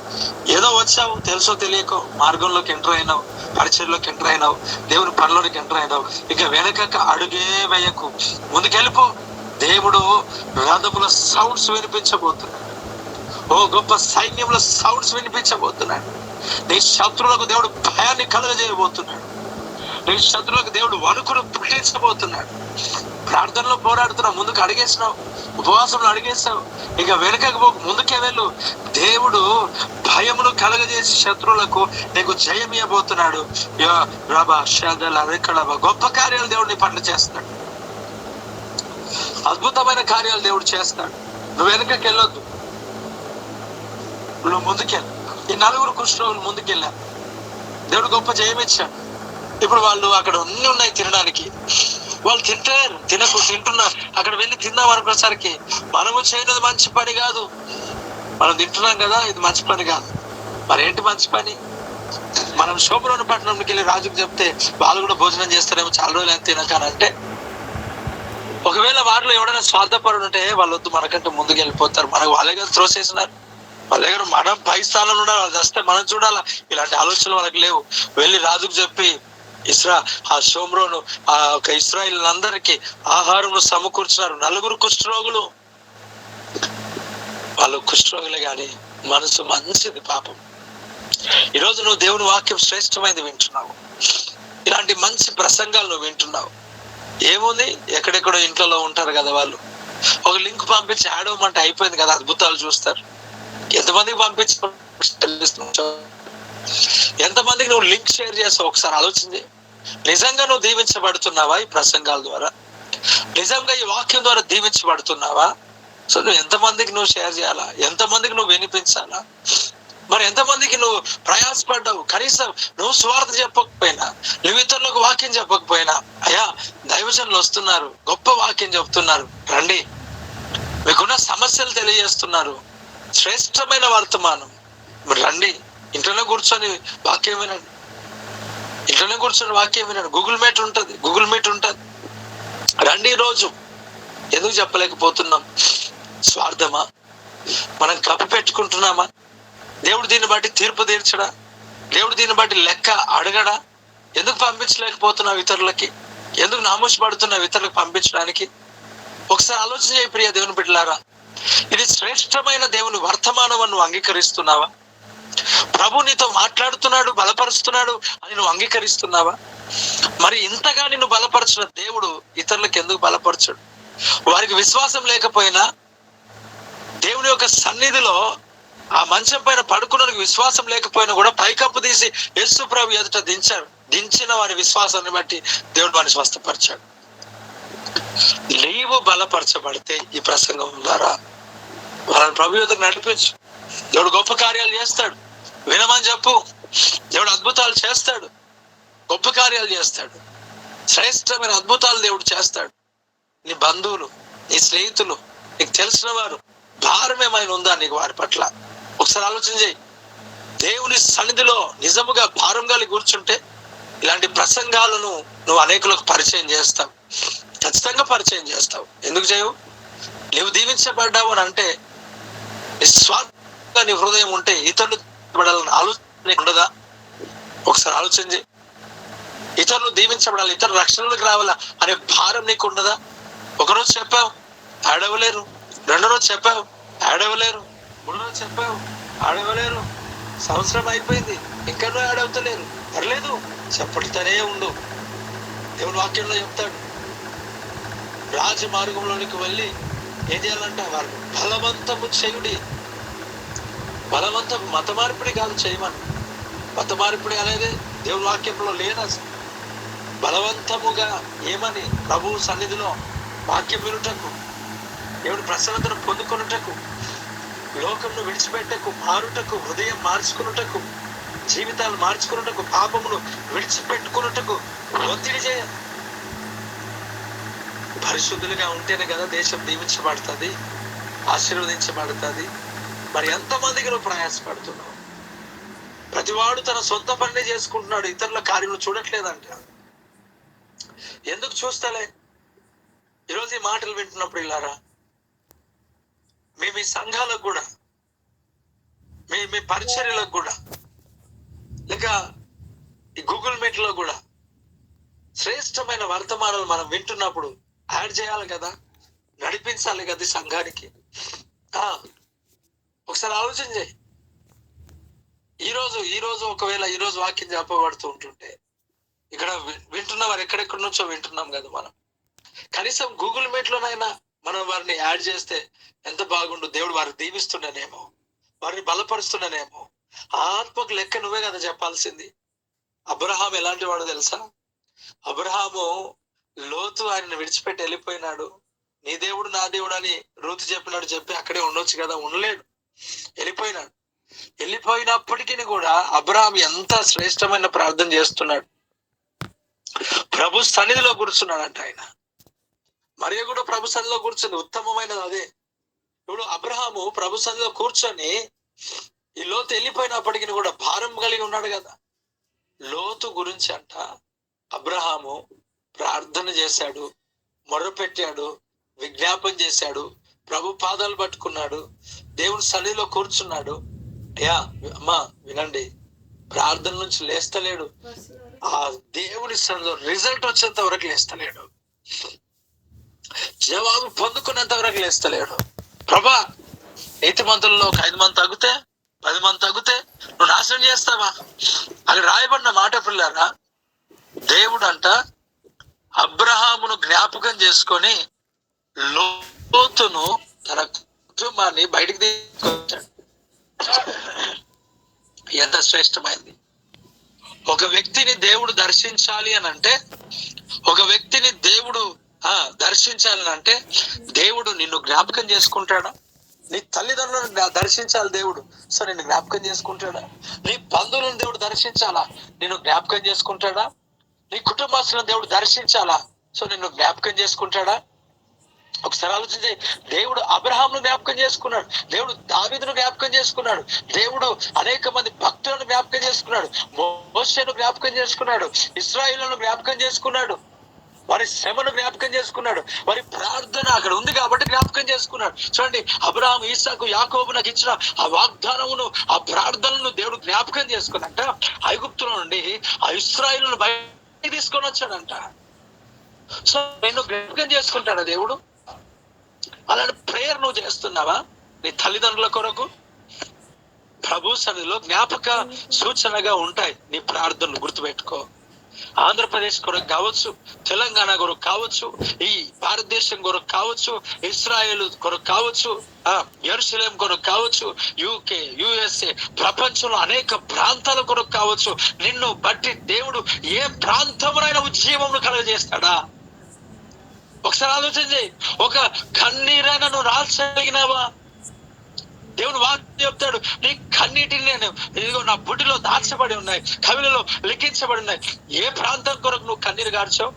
[SPEAKER 1] ఏదో వచ్చావు తెలుసో తెలియకో మార్గంలోకి ఎంటర్ అయినావు, పరిచయంలోకి ఎంటర్ అయినావు, దేవుని పనిలోకి ఎంటర్ అయినావు, ఇక వెనక అడుగే వేయకు, ముందుకెళ్ళిపో. దేవుడు రథముల సౌండ్స్ వినిపించబోతున్నాడు. ఓ గొప్ప సైన్యముల సౌండ్స్ వినిపించబోతున్నాడు. నీ శత్రువులకు దేవుడు భయాన్ని కలుగజేయబోతున్నాడు. నీ శత్రువులకు దేవుడు వణుకును పుట్టించబోతున్నాడు. ప్రార్థనలో పోరాడుతున్నావు, ముందుకు అడిగేసినావు, ఉపవాసంలో అడిగేస్తావు, ఇక వెనుకకు పోకు, ముందుకే వెళ్ళు. దేవుడు భయమును కలగజేసి శత్రువులకు నీకు జయం ఇవ్వబోతున్నాడు. గొప్ప కార్యాలు దేవుడు నీ పట్ల చేస్తాడు. అద్భుతమైన కార్యాలు దేవుడు చేస్తాడు. నువ్వు వెనుకకి వెళ్ళొద్దు, నువ్వు ముందుకెళ్ళు. ఈ 4 కుష్ఠరోగులు ముందుకెళ్ళారు, దేవుడు గొప్ప జయం ఇచ్చాడు. ఇప్పుడు వాళ్ళు అక్కడ అన్ని ఉన్నాయి తినడానికి, వాళ్ళు తింటారు, తింటున్నారు. అక్కడ వెళ్ళి తిందాం అనుకునేసరికి మనము చేయలేదు మంచి పని కాదు, మనం తింటున్నాం కదా, ఇది మంచి పని కాదు. మరేంటి మంచి పని? మనం షోమ్రోను పట్టణంకి వెళ్ళి రాజుకు చెప్తే వాళ్ళు కూడా భోజనం చేస్తారేమో, చాలా రోజులు ఎంత తినకానంటే. ఒకవేళ వారిలో ఎవడైనా స్వార్థపరుడు ఉంటే వాళ్ళు వద్దు, మనకంటే ముందుకు వెళ్ళిపోతారు, మనకు వాళ్ళే కదా త్రోసేసినారు, వాళ్ళ దగ్గర మనం పై స్థానంలో ఉండాలి, వాళ్ళు వస్తే మనం చూడాలా. ఇలాంటి ఆలోచనలు వాళ్ళకి లేవు. వెళ్ళి రాజుకు చెప్పి ఆ షోమ్రోను ఆ ఒక ఇశ్రాయేలు అందరికీ ఆహారం సమకూర్చున్నారు. 4 కుష్ఠరోగులు, వాళ్ళు కుష్ఠరోగులే కానీ మనసు మంచిది. పాపం ఈరోజు నువ్వు దేవుని వాక్యం శ్రేష్టమైనది వింటున్నావు, ఇలాంటి మంచి ప్రసంగాలు నువ్వు వింటున్నావు. ఏముంది, ఎక్కడెక్కడో ఇంట్లో ఉంటారు కదా వాళ్ళు, ఒక లింక్ పంపించి యాడ్ అవ్వమంటే అయిపోయింది కదా, అద్భుతాలు చూస్తారు. ఎంతమందికి పంపించి ఎంతమందికి నువ్వు లింక్ షేర్ చేస్తావు ఒకసారి ఆలోచించి. నిజంగా నువ్వు దీవించబడుతున్నావా ఈ ప్రసంగాల ద్వారా? నిజంగా ఈ వాక్యం ద్వారా దీవించబడుతున్నావా? సో నువ్వు ఎంతమందికి నువ్వు షేర్ చేయాలా, ఎంతమందికి నువ్వు వినిపించాలా, మరి ఎంతమందికి నువ్వు ప్రయాసపడ్డావు? కనీసం నువ్వు సువార్త చెప్పకపోయినా, నువ్వు ఇతరులకు వాక్యం చెప్పకపోయినా, అయ్యా దైవజనులు వస్తున్నారు, గొప్ప వాక్యం చెప్తున్నారు, రండి, మీకున్న సమస్యలు తెలియజేస్తున్నారు, శ్రేష్టమైన వర్తమానం, రండి, ఇంట్లోనే కూర్చొని వాక్యం వినండి, ఇంట్లోనే కూర్చొని వాక్యం వినండి. గూగుల్ మీట్ ఉంటుంది, రండి. రోజు ఎందుకు చెప్పలేకపోతున్నాం? స్వార్థమా? మనం కప్పు పెట్టుకుంటున్నామా? దేవుడు దీన్ని బట్టి తీర్పు తీర్చడా? దేవుడు దీన్ని బట్టి లెక్క అడగడా? ఎందుకు పంపించలేకపోతున్నావు ఇతరులకి? ఎందుకు నామోషపడుతున్నావు ఇతరులకు పంపించడానికి? ఒకసారి ఆలోచన చేయ ప్రియ దేవుని బిడ్డలారా. ఇది శ్రేష్టమైన దేవుని వర్తమానం అని నువ్వు అంగీకరిస్తున్నావా? ప్రభు నీతో మాట్లాడుతున్నాడు, బలపరుస్తున్నాడు అని నువ్వు అంగీకరిస్తున్నావా? మరి ఇంతగా నిన్ను బలపరచిన దేవుడు ఇతరులకు ఎందుకు బలపరచడు? వారికి విశ్వాసం లేకపోయినా దేవుని యొక్క సన్నిధిలో ఆ మంచం పైన పడుకున్నకు విశ్వాసం లేకపోయినా కూడా పైకప్పు తీసి యేసు ప్రభు ఎదుట దించాడు. దించిన వారి విశ్వాసాన్ని బట్టి దేవుడు వారిని స్వస్థపరిచాడు. నీవు బలపరచబడితే ఈ ప్రసంగం ద్వారా వాళ్ళని ప్రభు ఎదుట నడిపించు. దేవుడు గొప్ప కార్యాలు చేస్తాడు, వినమని చెప్పు. దేవుడు అద్భుతాలు చేస్తాడు, గొప్ప కార్యాలు చేస్తాడు, శ్రేష్టమైన అద్భుతాలు దేవుడు చేస్తాడు. నీ బంధువులు, నీ స్నేహితులు, నీకు తెలిసిన వారు భారం ఏమైనా ఉందా నీకు వారి పట్ల? ఒకసారి ఆలోచన చేయి. దేవుని సన్నిధిలో నిజముగా భారం కలిగి కూర్చుంటే ఇలాంటి ప్రసంగాలను నువ్వు అనేకులకు పరిచయం చేస్తావు, ఖచ్చితంగా పరిచయం చేస్తావు. ఎందుకు చేయవు? నువ్వు దీవించబడ్డావు అని అంటే నిస్వార్థంగా నీ హృదయం ఉంటే ఇతరులు పడాలని ఆలోచన ఉండదా? ఒకసారి ఆలోచన చేయి. ఇతరులు దీవించబడాలి, ఇతరులు రక్షణలోకి రావాలా అనే భారం నీకు ఉండదా? ఒకరోజు చెప్పావు, ఆడవలేరు. రెండో రోజు చెప్పావు, ఆడవలేరు. మూడో రోజు చెప్పావు, ఆడవలేరు. సంవత్సరం అయిపోయింది, ఇంకా ఆడవుతలేరు. పర్లేదు, చెప్పడుతూనే ఉండు. దేవుని వాక్యంలో చెప్తాడు, రాజమార్గంలోనికి వెళ్ళి ఏం చేయాలంట? వారు బలవంతము చేయుడి. బలవంతం మత మార్పిడి కాదు చేయమని. మత మార్పిడి అనేది దేవుని వాక్యంలో లేదు. బలవంతముగా ఏమని? ప్రభు సన్నిధిలో వాక్యం వినుటకు, దేవుని ప్రసన్నతను పొందుకొనుటకు, లోకంను విడిచిపెట్టకు, మారుటకు, హృదయం మార్చుకున్నటకు, జీవితాలు మార్చుకున్నటకు, పాపమును విడిచిపెట్టుకున్నటకు ఒత్తిడి చేయ. పరిశుద్ధులుగా ఉంటేనే కదా దేశం దీవించబడుతుంది, ఆశీర్వదించబడుతుంది. మరి ఎంతమందికి నువ్వు ప్రయాసపడుతున్నావు? ప్రతివాడు తన సొంత పనిని చేసుకుంటున్నాడు, ఇతరుల కార్యం చూడట్లేదంట. ఎందుకు చూస్తలే? ఈరోజు ఈ మాటలు వింటున్నప్పుడు ఇలారా, మీ సంఘాలకు కూడా, మీ పరిచర్యలకు కూడా, లేక ఈ గూగుల్ మీట్ లో కూడా శ్రేష్టమైన వర్తమానాలు మనం వింటున్నప్పుడు యాడ్ చేయాలి కదా, నడిపించాలి కదా ఈ సంఘానికి. ఒకసారి ఆలోచన చేయి. ఈరోజు ఒకవేళ ఈరోజు వాక్యం చెప్పబడుతూ ఉంటుంటే ఇక్కడ వింటున్న వారు ఎక్కడెక్కడి నుంచో వింటున్నాం కదా మనం. కనీసం గూగుల్ మీట్ లోనైనా మనం వారిని యాడ్ చేస్తే ఎంత బాగుండు. దేవుడు వారిని దీవిస్తుండనేమో, వారిని బలపరుస్తుండనేమో. ఆత్మకు లెక్క నువ్వే కదా చెప్పాల్సింది. అబ్రహాం ఎలాంటి వాడు తెలుసా? అబ్రహాము లోతు ఆయనను విడిచిపెట్టి వెళ్ళిపోయినాడు. నీ దేవుడు నా దేవుడు అని రూతు చెప్పినాడు, చెప్పి అక్కడే ఉండొచ్చు కదా, ఉండలేడు, వెళ్ళిపోయినాడు. వెళ్ళిపోయినప్పటికీ కూడా అబ్రహాం ఎంత శ్రేష్టమైన ప్రార్థన చేస్తున్నాడు. ప్రభు సన్నిధిలో కూర్చున్నాడంట ఆయన. మరియ కూడా ప్రభు సన్నిధిలో కూర్చుంది, ఉత్తమమైనది అదే. ఇప్పుడు అబ్రహాము ప్రభు సన్నిధిలో కూర్చొని ఈ లోతు వెళ్ళిపోయినప్పటికీ కూడా భారం కలిగి ఉన్నాడు కదా. లోతు గురించి అంట అబ్రహాము ప్రార్థన చేశాడు, మొర్రపెట్టాడు, విజ్ఞాపన చేశాడు, ప్రభు పాదాలు పట్టుకున్నాడు, దేవుని సన్నిధిలో కూర్చున్నాడు. అయ్యా అమ్మా వినండి, ప్రార్థన నుంచి లేస్తలేడు. ఆ దేవుని సన్నిధిలో రిజల్ట్ వచ్చేంత వరకు లేస్తలేడు, జవాబు పొందుకునేంత వరకు లేస్తలేడు. ప్రభా, నీతిమంతుల్లో ఒక 5 మంది తగ్గితే 10 మంది తగ్గితే నువ్వు నాశనం చేస్తావా అని రాయబడిన మాట పిల్లారా. దేవుడు అంట అబ్రహామును జ్ఞాపకం చేసుకొని లోతును తన కుటుంబాన్ని బయటికి తీసుకొచ్చాడు. ఎంత శ్రేష్టమైంది. ఒక వ్యక్తిని దేవుడు దర్శించాలి అని అంటే, ఒక వ్యక్తిని దేవుడు దర్శించాలని అంటే దేవుడు నిన్ను జ్ఞాపకం చేసుకుంటాడా? నీ తల్లిదండ్రులను దర్శించాలి దేవుడు, సో నిన్ను జ్ఞాపకం చేసుకుంటాడా? నీ బంధువులను దేవుడు దర్శించాలా, నిన్ను జ్ఞాపకం చేసుకుంటాడా? నీ కుటుంబస్తులను దేవుడు దర్శించాలా, సో నిన్ను జ్ఞాపకం చేసుకుంటాడా? ఒకసారి ఆలోచించి. దేవుడు అబ్రహామును జ్ఞాపకం చేసుకున్నాడు, దేవుడు దావీదును జ్ఞాపకం చేసుకున్నాడు, దేవుడు అనేక మంది భక్తులను జ్ఞాపకం చేసుకున్నాడు, మోషేను జ్ఞాపకం చేసుకున్నాడు, ఇశ్రాయేలును జ్ఞాపకం చేసుకున్నాడు. వారి శ్రమను జ్ఞాపకం చేసుకున్నాడు. వారి ప్రార్థన అక్కడ ఉంది కాబట్టి జ్ఞాపకం చేసుకున్నాడు. చూడండి, అబ్రహాము, ఇస్సాకు, యాకోబు నాకు ఇచ్చిన ఆ వాగ్దానమును, ఆ ప్రార్థనను దేవుడు జ్ఞాపకం చేసుకున్నట్ట. ఐగుప్తులో నుండి ఆ ఇశ్రాయేలును బయటికి తీసుకొని వచ్చాడంట. సో నేను జ్ఞాపకం చేసుకుంటాడా దేవుడు? అలాంటి ప్రేయర్ నువ్వు చేస్తున్నావా నీ తల్లిదండ్రుల కొరకు? ప్రభు సన్నిధిలో జ్ఞాపక సూచనగా ఉంటాయి నీ ప్రార్థనలు, గుర్తుపెట్టుకో. ఆంధ్రప్రదేశ్ కొరకు కావచ్చు, తెలంగాణ కొరకు కావచ్చు, ఈ భారతదేశం కొరకు కావచ్చు, ఇస్రాయేల్ కొరకు కావచ్చు, యెరూషలేం కొరకు కావచ్చు, యూకే, యుఎస్ఏ, ప్రపంచంలో అనేక ప్రాంతాల కొరకు కావచ్చు. నిన్ను బట్టి దేవుడు ఏ ప్రాంతమునైనా ఉజ్జీవమును కలుగజేస్తాడా? ఒకసారి ఆలోచన చేయి. ఒక కన్నీరైనా నువ్వు రాల్చగలిగినావా? దేవుడు వాక్యం చెప్తాడు, నీ కన్నీటిని నేను ఇదిగో నా బుడ్డిలో దాచబడి ఉన్నాయి, కవిలలో లిఖించబడి ఉన్నాయి. ఏ ప్రాంతం కొరకు నువ్వు కన్నీరు కార్చావు?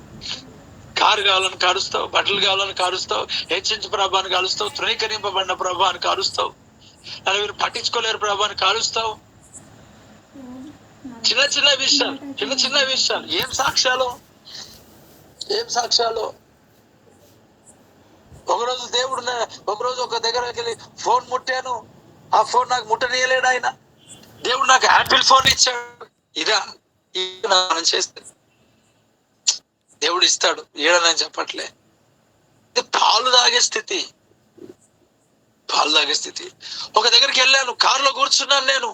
[SPEAKER 1] కారు కావాలని కారుస్తావు, బట్టలు కావాలని కారుస్తావు, హెచ్చించి ప్రభాని కాలుస్తావు, తృణీకరింపబడిన ప్రభాని కారుస్తావు, అలా మీరు పట్టించుకోలేరు ప్రభాని కారుస్తావు. చిన్న చిన్న విషయాలు ఏం సాక్ష్యాలు? ఒకరోజు ఒక దగ్గరకి వెళ్ళి ఫోన్ ముట్టాను, ఆ ఫోన్ నాకు ముట్టనీయలేడు ఆయన. దేవుడు నాకు యాపిల్ ఫోన్ ఇచ్చాడు. ఇదా మనం చేస్తే దేవుడు ఇస్తాడు, ఏడనని చెప్పట్లే. ఇది పాలు తాగే స్థితి. ఒక దగ్గరికి వెళ్ళాను, కారులో కూర్చున్నాను నేను.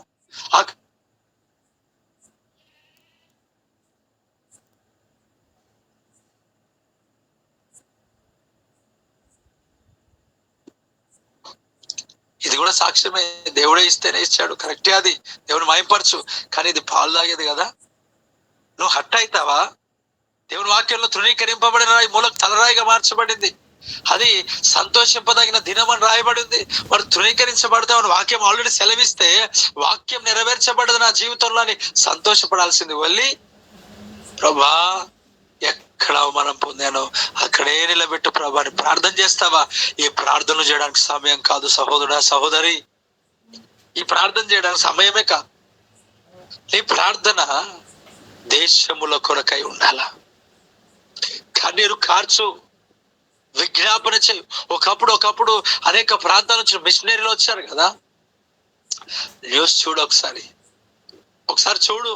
[SPEAKER 1] ఇది కూడా సాక్ష్యమే, దేవుడే ఇస్తేనే ఇచ్చాడు, కరెక్టే. అది దేవుని మయంపరచు. కానీ ఇది పాలు తాగేది కదా. నువ్వు హట్ అవుతావా? దేవుని వాక్యంలో తృణీకరింపబడిన రాయి మూలకు తలరాయిగా మార్చబడింది. అది సంతోషింపదగిన దినం అని రాయబడింది. మరి తృణీకరించబడతామని వాక్యం ఆల్రెడీ సెలవిస్తే, వాక్యం నెరవేర్చబడదు నా జీవితంలో అని సంతోషపడాల్సింది వెళ్ళి, ప్రభా ఎక్కడ అవమానం పొందానో అక్కడే నిలబెట్టు ప్రభా అని ప్రార్థన చేస్తావా? ఈ ప్రార్థనలు చేయడానికి సమయం కాదు సహోదరుడా, సహోదరి. ఈ ప్రార్థన చేయడానికి సమయమే కాదు. నీ ప్రార్థన దేశముల కొరకై ఉండాలా. కన్నీరు కార్చు, విజ్ఞాపన చేయి. ఒకప్పుడు అనేక ప్రాంతాల నుంచి మిషనరీలు వచ్చారు కదా. న్యూస్ చూడు, ఒకసారి చూడు.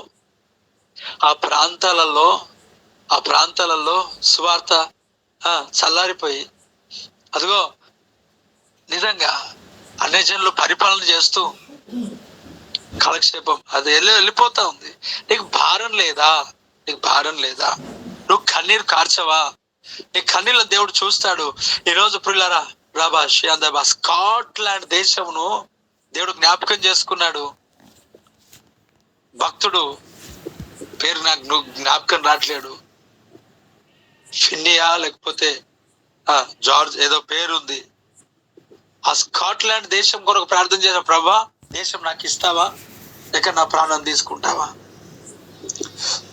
[SPEAKER 1] ఆ ప్రాంతాలలో సువార్త చల్లారిపోయి, అదిగో నిజంగా అన్యజనులు పరిపాలన చేస్తూ కాలక్షేపం అది వెళ్ళిపోతా ఉంది. నీకు భారం లేదా? నువ్వు కన్నీరు కార్చవా? నీ కన్నీళ్ళ దేవుడు చూస్తాడు. ఈరోజు ప్రియులారా, స్కాట్లాండ్ దేశమును దేవుడు జ్ఞాపకం చేసుకున్నాడు. భక్తుడు పేరు నాకు జ్ఞాపకం రావట్లేడు, ఫిన్నియా లేకపోతే జార్జ్ ఏదో పేరుంది. ఆ స్కాట్లాండ్ దేశం కొరకు ప్రార్థన చేసిన, ప్రభా దేశం నాకు ఇస్తావా లేక నా ప్రాణం తీసుకుంటావా?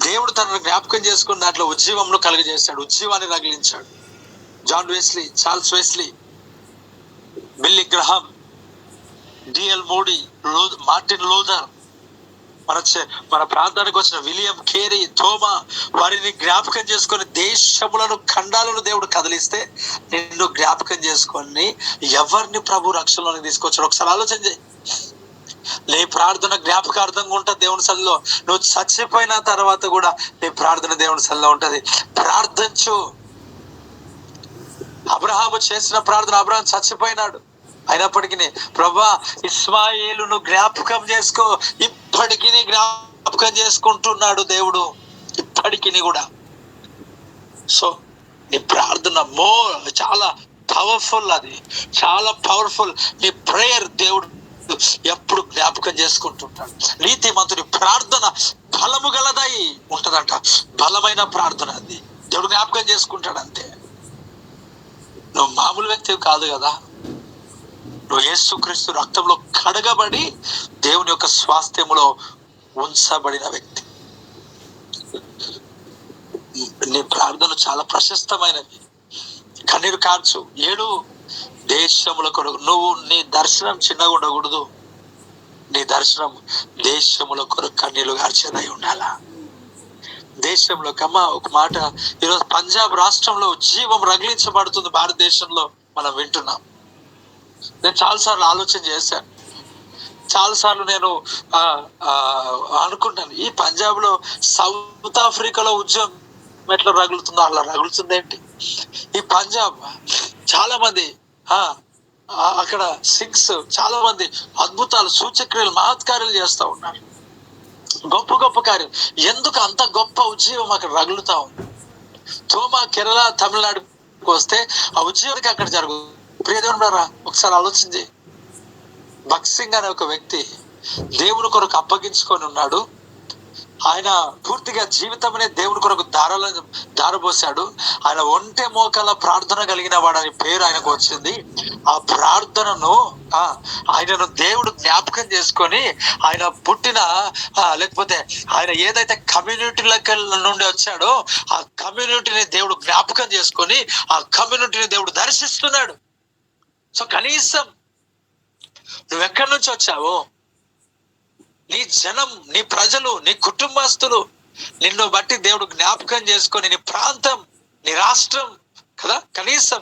[SPEAKER 1] దేవుడు తనను జ్ఞాపకం చేసుకుని దాంట్లో ఉజ్జీవంను కలుగజేశాడు, ఉజ్జీవాన్ని రగిలించాడు. John Wesley, Charles Wesley, Billy Graham, D L Moody, Martin Luther, మన ప్రాంతానికి వచ్చిన విలియం కేరీ, థోమా, వారిని జ్ఞాపకం చేసుకొని దేశములను, ఖండాలను దేవుడు కదిలిస్తే, నిన్ను జ్ఞాపకం చేసుకొని ఎవరిని ప్రభు రక్షణలోకి తీసుకొచ్చాడు? ఒకసారి ఆలోచన చేయి. నీ ప్రార్థన జ్ఞాపకార్థంగా ఉంటుంది దేవుని సన్నిధిలో. నువ్వు చచ్చిపోయిన తర్వాత కూడా నీ ప్రార్థన దేవుని సన్నిధిలో ఉంటది. ప్రార్థించు. అబ్రహాము చేసిన ప్రార్థన, అబ్రహాం చచ్చిపోయినాడు అయినప్పటికీ, ప్రభా ఇస్మాయిలును జ్ఞాపకం చేసుకో. ఇప్పటికీ జ్ఞాపకం చేసుకుంటున్నాడు దేవుడు, ఇప్పటికీ కూడా. సో నీ ప్రార్థన చాలా పవర్ఫుల్, అది చాలా పవర్ఫుల్. నీ ప్రేయర్ దేవుడు ఎప్పుడు జ్ఞాపకం చేసుకుంటుంటాడు. నీతిమంతుని ప్రార్థన బలము గలదై ఉంటదంట. బలమైన ప్రార్థన అది దేవుడు జ్ఞాపకం చేసుకుంటాడు. అంతే. నువ్వు మామూలు వ్యక్తివి కాదు కదా. నువ్వు యేసుక్రీస్తు రక్తంలో కడగబడి దేవుని యొక్క స్వాస్థ్యములో ఉంచబడిన వ్యక్తి. నీ ప్రార్థన చాలా ప్రశస్తమైనవి. కన్నీరు కార్చు, ఏడు. దేశముల కొరకు నువ్వు, నీ దర్శనం చిన్నగా ఉండకూడదు. నీ దర్శనం దేశముల కొరకు కన్నీళ్లు కార్చేదై ఉండాలా. దేశంలో కమ్మా ఒక మాట, ఈరోజు పంజాబ్ రాష్ట్రంలో జీవం రగిలించబడుతుంది భారతదేశంలో మనం వింటున్నాం. నేను చాలాసార్లు ఆలోచన చేశాను, చాలాసార్లు నేను అనుకుంటాను, ఈ పంజాబ్ లో సౌత్ ఆఫ్రికాలో ఉద్యమం ఎట్లా రగులుతుందో అలా రగులుతుంది ఏంటి? ఈ పంజాబ్ చాలా మంది అక్కడ సిక్స్ చాలా మంది అద్భుతాలు, సూచక్రియలు, మహత్కార్యాలు చేస్తూ ఉన్నారు, గొప్ప గొప్ప కార్యం. ఎందుకు అంత గొప్ప ఉద్యమం అక్కడ రగులుతా ఉంది? తోమా కేరళ తమిళనాడుకి వస్తే ఆ ఉద్యమానికి అక్కడ జరుగు. ప్రియదేవుడారా, ఒకసారి ఆలోచించి, భగత్ సింగ్ అనే ఒక వ్యక్తి దేవుని కొరకు అప్పగించుకొని ఉన్నాడు. ఆయన పూర్తిగా జీవితమనే దేవుని కొరకు దారబోసాడు. ఆయన ఒంటె మోకాల ప్రార్థన కలిగిన వాడని పేరు ఆయనకు వచ్చింది. ఆ ప్రార్థనను ఆయనను దేవుడు జ్ఞాపకం చేసుకొని, ఆయన పుట్టిన లేకపోతే ఆయన ఏదైతే కమ్యూనిటీల నుండి వచ్చాడో ఆ కమ్యూనిటీని దేవుడు జ్ఞాపకం చేసుకొని ఆ కమ్యూనిటీని దేవుడు దర్శిస్తున్నాడు. సో కనీసం నువ్వెక్కడి నుంచి వచ్చావో, నీ జనం, నీ ప్రజలు, నీ కుటుంబస్తులు నిన్ను బట్టి దేవుడు జ్ఞాపకం చేసుకొని, నీ ప్రాంతం, నీ రాష్ట్రం కదా, కనీసం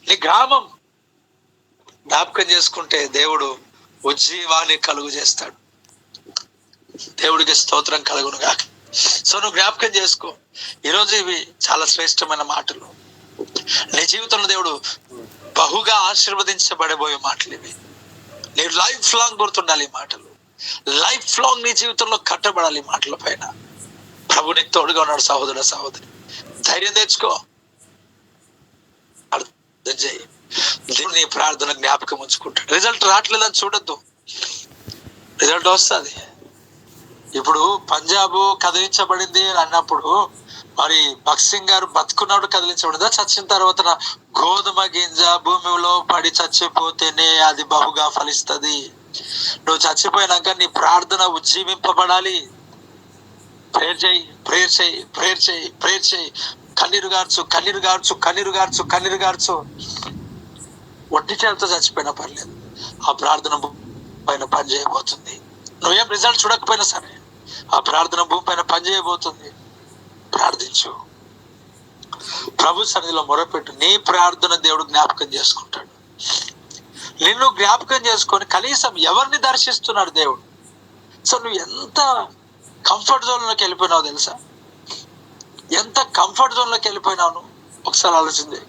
[SPEAKER 1] నీ గ్రామం జ్ఞాపకం చేసుకుంటే దేవుడు ఉజ్జీవాన్ని కలుగు చేస్తాడు. దేవుడికి స్తోత్రం కలుగును గాక. సో నువ్వు జ్ఞాపకం చేసుకో. ఈరోజు ఇవి చాలా శ్రేష్టమైన మాటలు. నీ జీవితంలో దేవుడు బహుగా ఆశీర్వదించబడబోయే మాటలు ఇవి. నీ లైఫ్ లాంగ్ గుర్తుండాలి ఈ మాటలు. లైఫ్ లాంగ్ నీ జీవితంలో కట్టబడాలి ఈ మాటల పైన. ప్రభు నీకు తోడుగా ఉన్నాడు సహోదర సహోదరి. ధైర్యం తెచ్చుకో, అర్థం చేయి. దేవుడు నీ ప్రార్థన జ్ఞాపకం ఉంచుకుంటాడు. రిజల్ట్ రావట్లేదని చూడొద్దు, రిజల్ట్ వస్తుంది. ఇప్పుడు పంజాబ్ కదిలించబడింది అన్నప్పుడు మరి భగత్ సింగ్ గారు బతుకున్నప్పుడు కదిలించబడిందా, చచ్చిన తర్వాత గోధుమ గింజ భూమిలో పడి చచ్చిపోతేనే అది బహుగా ఫలిస్తుంది. నువ్వు చచ్చిపోయినాక నీ ప్రార్థన ఉజ్జీవింపబడాలి. ప్రేయర్ చేయి, ప్రేయర్ చేయి, ప్రేయర్ చేయి, ప్రేయర్ చేయి. కన్నీరు గార్చు, కన్నీరు గార్చు, కన్నీరు గార్చు, కన్నీరు గార్చు. ఒట్టి చేతితో చచ్చిపోయినా పర్లేదు, ఆ ప్రార్థన పైన పని చేయబోతుంది. నువ్వేం రిజల్ట్ చూడకపోయినా సరే ఆ ప్రార్థన భూమి పైన పని చేయబోతుంది. ప్రార్థించు, ప్రభు సన్నిధిలో మొరపెట్టు. నీ ప్రార్థన దేవుడు జ్ఞాపకం చేసుకుంటాడు. నిన్ను జ్ఞాపకం చేసుకొని కనీసం ఎవరిని దర్శిస్తున్నాడు దేవుడు. సో నువ్వు ఎంత కంఫర్ట్ జోన్లోకి వెళ్ళిపోయినావు తెలుసా? ఎంత కంఫర్ట్ జోన్లోకి వెళ్ళిపోయినావు నువ్వు ఒకసారి ఆలోచించి.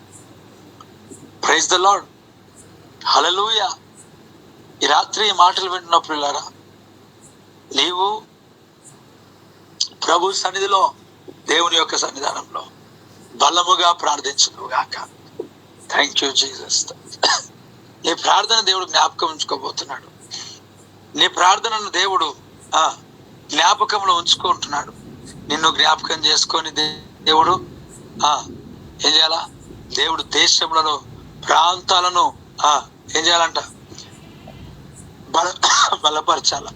[SPEAKER 1] ప్రైజ్ ద లార్డ్, హల్లెలూయా. ఈ రాత్రి ఈ మాటలు వింటున్నప్పుడు ఇలారా, నీవు ప్రభు సన్నిధిలో, దేవుని యొక్క సన్నిధానంలో బలముగా ప్రార్థించుగాక. Thank you Jesus. నీ ప్రార్థన దేవుడు జ్ఞాపకం ఉంచుకోబోతున్నాడు. నీ ప్రార్థనను దేవుడు జ్ఞాపకంలో ఉంచుకుంటున్నాడు. నిన్ను జ్ఞాపకం చేసుకొని దేవుడు ఏం చేయాలా? దేవుడు దేశంలో ప్రాంతాలను ఏం చేయాలంట? బలపరచాల,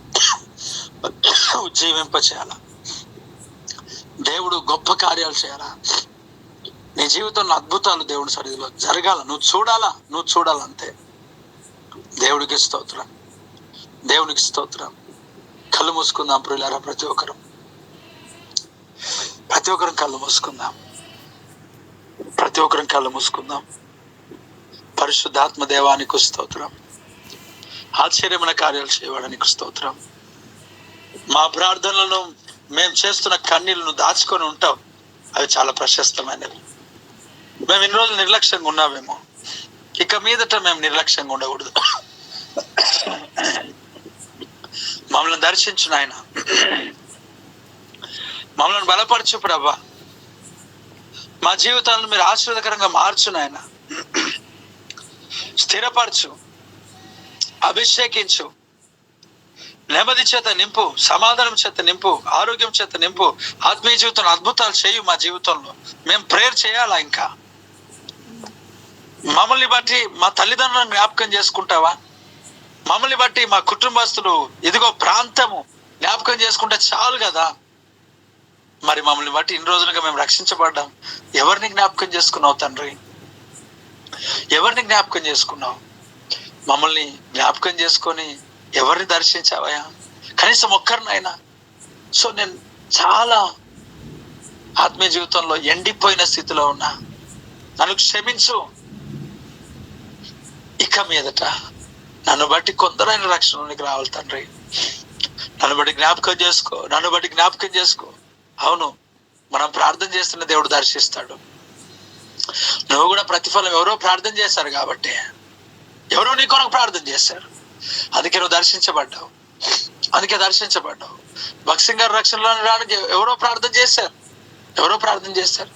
[SPEAKER 1] ఉజ్జీవింప చేయాల. దేవుడు గొప్ప కార్యాలు చేయాలా. నీ జీవితంలో అద్భుతాలు దేవుడి సన్నిధిలో జరగాల. నువ్వు చూడాలంతే. దేవుడికి స్తోత్రం, దేవునికి స్తోత్రం. కళ్ళు మూసుకుందాం ప్రియులారా. ప్రతి ఒక్కరం కళ్ళు మూసుకుందాం. ప్రతి ఒక్కరం కళ్ళు మూసుకుందాం. పరిశుద్ధాత్మ దేవానికి స్తోత్రం. ఆశ్చర్యమైన కార్యాలు చేయడానికి స్తోత్రం. మా ప్రార్థనలను మేము చేస్తున్న కన్నీళ్లను దాచుకొని ఉంటాం. అవి చాలా ప్రశస్తమైనవి. మేము ఇన్ని రోజులు నిర్లక్ష్యంగా ఉన్నామేమో, ఇక మీదట మేము నిర్లక్ష్యంగా ఉండకూడదు. మమ్మల్ని దర్శించు నాయన, మమ్మల్ని బలపరచు ప్రభా. మా జీవితాలను మీరు ఆశీర్వాదకరంగా మార్చు నాయన. స్థిరపరచు, అభిషేకించు, నెమ్మది చేత నింపు, సమాధానం చేత నింపు, ఆరోగ్యం చేత నింపు. ఆత్మీయ జీవితంలో అద్భుతాలు చేయు. మా జీవితంలో మేము ప్రేయర్ చేయాలా? ఇంకా మమ్మల్ని బట్టి మా తల్లిదండ్రులను జ్ఞాపకం చేసుకుంటావా? మమ్మల్ని బట్టి మా కుటుంబస్తులు, ఇదిగో ప్రాంతము జ్ఞాపకం చేసుకుంటే చాలు కదా. మరి మమ్మల్ని బట్టి ఇన్ని రోజులుగా మేము రక్షించబడ్డాం. ఎవరిని జ్ఞాపకం చేసుకున్నావు తండ్రి? ఎవరిని జ్ఞాపకం చేసుకున్నావు? మమ్మల్ని జ్ఞాపకం చేసుకొని ఎవరిని దర్శించావయ్యా? కనీసం ఒక్కరినైనా. సో నేను చాలా ఆత్మీయ జీవితంలో ఎండిపోయిన స్థితిలో ఉన్నా నన్ను క్షమించు, ఇక మీదట నన్ను బట్టి కొందరైన రక్షణలోనికి రావాలి తండ్రి, నన్ను బట్టి జ్ఞాపకం చేసుకో, నన్ను బట్టి జ్ఞాపకం చేసుకో. అవును, మనం ప్రార్థన చేస్తున్న దేవుడు దర్శిస్తాడు. నువ్వు కూడా ప్రతిఫలం ఎవరో ప్రార్థన చేశారు కాబట్టి, ఎవరో నీ కొరకు ప్రార్థన చేశారు, అందుకే నువ్వు దర్శించబడ్డావు, అందుకే దర్శించబడ్డావు. భక్సింగ్ గారు రక్షణలో రావడానికి ఎవరో ప్రార్థన చేశారు, ఎవరో ప్రార్థన చేశారు.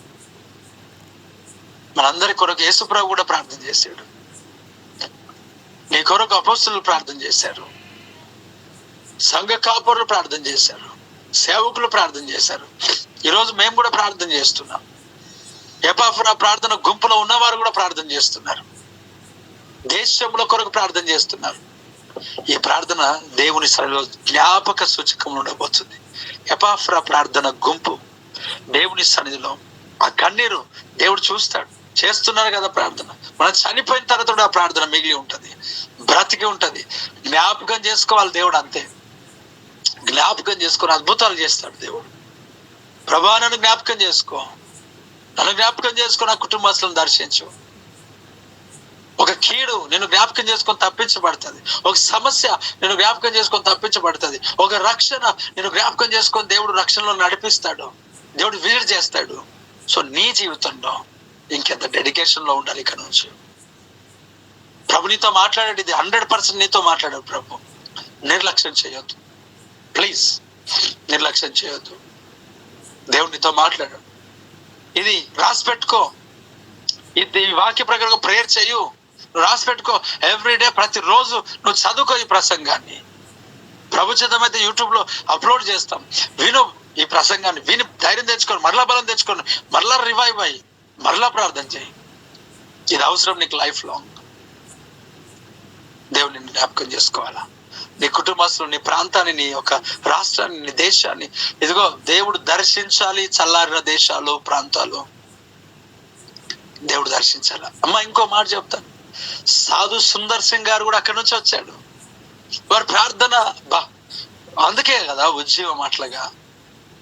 [SPEAKER 1] మనందరి కొరకు యేసుప్రభు కూడా ప్రార్థన చేశాడు. నీ కొరకు అపోస్తలులు ప్రార్థన చేశారు, సంఘ కాపురులు ప్రార్థన చేశారు, సేవకులు ప్రార్థన చేశారు. ఈరోజు మేము కూడా ప్రార్థన చేస్తున్నాం. ఎపాఫ్రా ప్రార్థన గుంపులో ఉన్నవారు కూడా ప్రార్థన చేస్తున్నారు, దేశంలో కొరకు ప్రార్థన చేస్తున్నారు. ఈ ప్రార్థన దేవుని సన్నిధిలో జ్ఞాపక సూచకం ఉండబోతుంది. ఎపాఫ్రా ప్రార్థన గుంపు దేవుని సన్నిధిలో ఆ కన్నీరు దేవుడు చూస్తాడు. చేస్తున్నారు కదా ప్రార్థన, మనం చనిపోయిన తర్వాత కూడా ఆ ప్రార్థన మిగిలి ఉంటది, బ్రతికి ఉంటది. జ్ఞాపకం చేసుకోవాలి దేవుడు, అంతే. జ్ఞాపకం చేసుకొని అద్భుతాలు చేస్తాడు దేవుడు. ప్రభా నన్ను జ్ఞాపకం చేసుకో, నన్ను జ్ఞాపకం చేసుకో, నా కుటుంబస్తులను దర్శించు. ఒక కీడు నేను జ్ఞాపకం చేసుకొని తప్పించబడుతుంది, ఒక సమస్య నేను జ్ఞాపకం చేసుకొని తప్పించబడుతుంది, ఒక రక్షణ నేను జ్ఞాపకం చేసుకొని దేవుడు రక్షణలో నడిపిస్తాడు, దేవుడు వీడు చేస్తాడు. సో నీ జీవితంలో ఇంకెంత డెడికేషన్ లో ఉండాలి. ఇక్కడ నుంచి ప్రభు నీతో మాట్లాడాడు, ఇది 100% నీతో మాట్లాడాడు ప్రభు. నిర్లక్ష్యం చేయొద్దు ప్లీజ్, నిర్లక్ష్యం చేయొద్దు. దేవుడు నీతో మాట్లాడాడు, ఇది రాసి పెట్టుకో, ఇది వాక్య ప్రకారంగా ప్రేయర్ చెయ్యు, రాసి పెట్టుకో. ఎవ్రీడే ప్రతిరోజు నువ్వు చదువుకో ఈ ప్రసంగాన్ని. ప్రభుత్వమైతే యూట్యూబ్ లో అప్లోడ్ చేస్తాం, విను ఈ ప్రసంగాన్ని, విని ధైర్యం తెచ్చుకొని, మరలా బలం తెచ్చుకొని, మరలా రివైవ్ అయ్యి, మరలా ప్రార్థన చేయి. ఇది అవసరం నీకు లైఫ్ లాంగ్. దేవుని జ్ఞాపకం చేసుకోవాలా, నీ కుటుంబస్తులు, నీ ప్రాంతాన్ని, నీ యొక్క రాష్ట్రాన్ని, నీ దేశాన్ని. ఇదిగో దేవుడు దర్శించాలి చల్లారిన దేశాలు, ప్రాంతాలు దేవుడు దర్శించాలి. అమ్మ ఇంకో మాట చెప్తాను, సాధు సుందర్ సింగ్ గారు కూడా అక్కడి నుంచి వచ్చాడు. వారి ప్రార్థన అందుకే కదా ఉజ్జీవం అట్లాగా.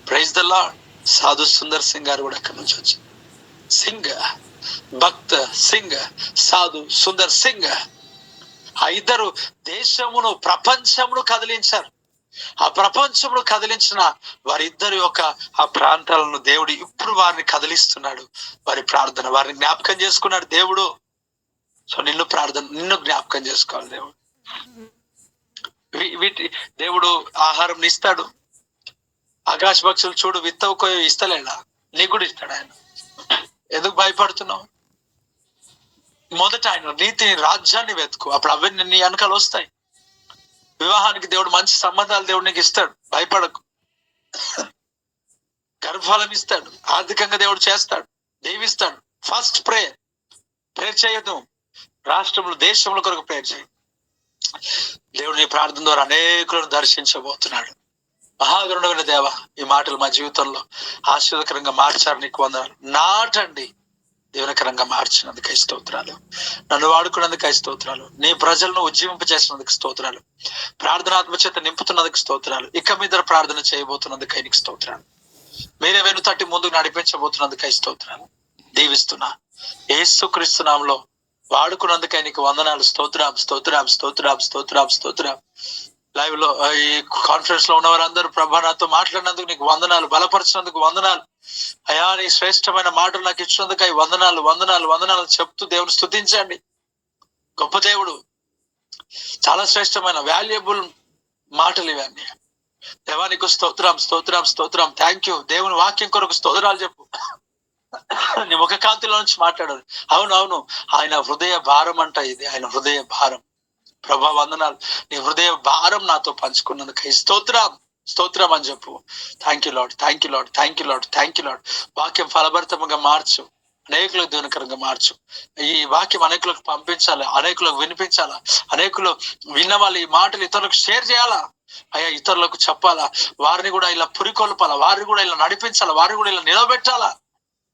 [SPEAKER 1] Praise the Lord. Sadhu Sundar Singh గారు కూడా అక్కడి నుంచి వచ్చాడు. సింగ్, భక్త్ సింగ్, సాధు సుందర్ సింగ్, ఆ ఇద్దరు దేశమును, ప్రపంచమును కదిలించారు. ఆ ప్రపంచమును కదిలించిన వారిద్దరి యొక్క ఆ ప్రాంతాలను దేవుడు ఇప్పుడు వారిని కదిలిస్తున్నాడు. వారి ప్రార్థన, వారిని జ్ఞాపకం చేసుకున్నాడు దేవుడు. సో నిన్ను జ్ఞాపకం చేసుకోవాలి దేవుడు. వీటి దేవుడు ఆహారం ఇస్తాడు. ఆకాశ పక్షులు చూడు, విత్తవుకో ఇస్తలేడా? నీకు కూడా ఇస్తాడు ఆయన. ఎందుకు భయపడుతున్నావు? మొదట ఆయన నీతిని, రాజ్యాన్ని వెతుకు, అప్పుడు అవన్నీ నీ వెనకాల వస్తాయి. వివాహానికి దేవుడు మంచి సంబంధాలు దేవుడు నీకు ఇస్తాడు, భయపడకు. గర్భఫలం ఇస్తాడు, ఆర్థికంగా దేవుడు చేస్తాడు, దీవిస్తాడు. ఫస్ట్ ప్రేయర్ చేయదు. రాష్ట్రంలో, దేశంలో కొరకు ప్రేయర్ చేయి. దేవుడు నీ ప్రార్థన ద్వారా అనేకులను దర్శించబోతున్నాడు. మహాగరుడైన దేవ, ఈ మాటలు మా జీవితంలో ఆశీర్వదకరంగా మార్చారు, నీకు వందనాలు. నాటండి, దీవెనకరంగా మార్చినందుకు స్తోత్రాలు, నన్ను వాడుకున్నందుకు స్తోత్రాలు, నీ ప్రజలను ఉజ్జీవింపచేసినందుకు స్తోత్రాలు, ప్రార్థనాత్మ చేత నింపుతున్నందుకు స్తోత్రాలు, ఇక మీద ప్రార్థన చేయబోతున్నందుకు నీకు స్తోత్రాలు, మీరే వెను తట్టి ముందుకు నడిపించబోతున్నందుకు స్తోత్రాలు దీవిస్తున్నా. యేసుక్రీస్తు నామములో వాడుకున్నందుకై నీకు వందనాలు. స్తోత్రం, స్తోత్రం, స్తోత్రం, స్తోత్రం, స్తోత్రం. లైవ్ లో, ఈ కాన్ఫరెన్స్ లో ఉన్న వారందరూ ప్రభా నాతో మాట్లాడినందుకు నీకు వందనాలు, బలపరిచినందుకు వందనాలు అయా. నీ శ్రేష్టమైన మాటలు నాకు ఇచ్చినందుకు వందనాలు, వందనాలు, వందనాలు చెప్తూ దేవుని స్తుతించండి. గొప్ప దేవుడు, చాలా శ్రేష్టమైన వాల్యుబుల్ మాటలు ఇవన్నీ. దేవానికి స్తోత్రం, స్తోత్రం, స్తోత్రం. Thank you. దేవుని వాక్యం కొరకు స్తోత్రాలు చెప్పు. నీ ముఖ కాంతిలో నుంచి మాట్లాడాలి. అవును, ఆయన హృదయ భారం అంట ఇది, ఆయన హృదయ భారం. ప్రభా వందనాలు, నీ హృదయ భారం నాతో పంచుకున్నందుకు స్తోత్రం, స్తోత్రం అని చెప్పు. Thank you lord, thank you lord, thank you lord, thank you lord. వాక్యం ఫలభరితంగా మార్చు, అనేకులకు దీవెనకరంగా మార్చు. ఈ వాక్యం అనేకులకు పంపించాలి, అనేకులకు వినిపించాలా, అనేకులు విన్న వాళ్ళు ఈ మాటలు ఇతరులకు షేర్ చేయాలా అయ్యా, ఇతరులకు చెప్పాలా, వారిని కూడా ఇలా పురికొల్పాలా, వారిని కూడా ఇలా నడిపించాలా, వారిని కూడా ఇలా నిలబెట్టాలా.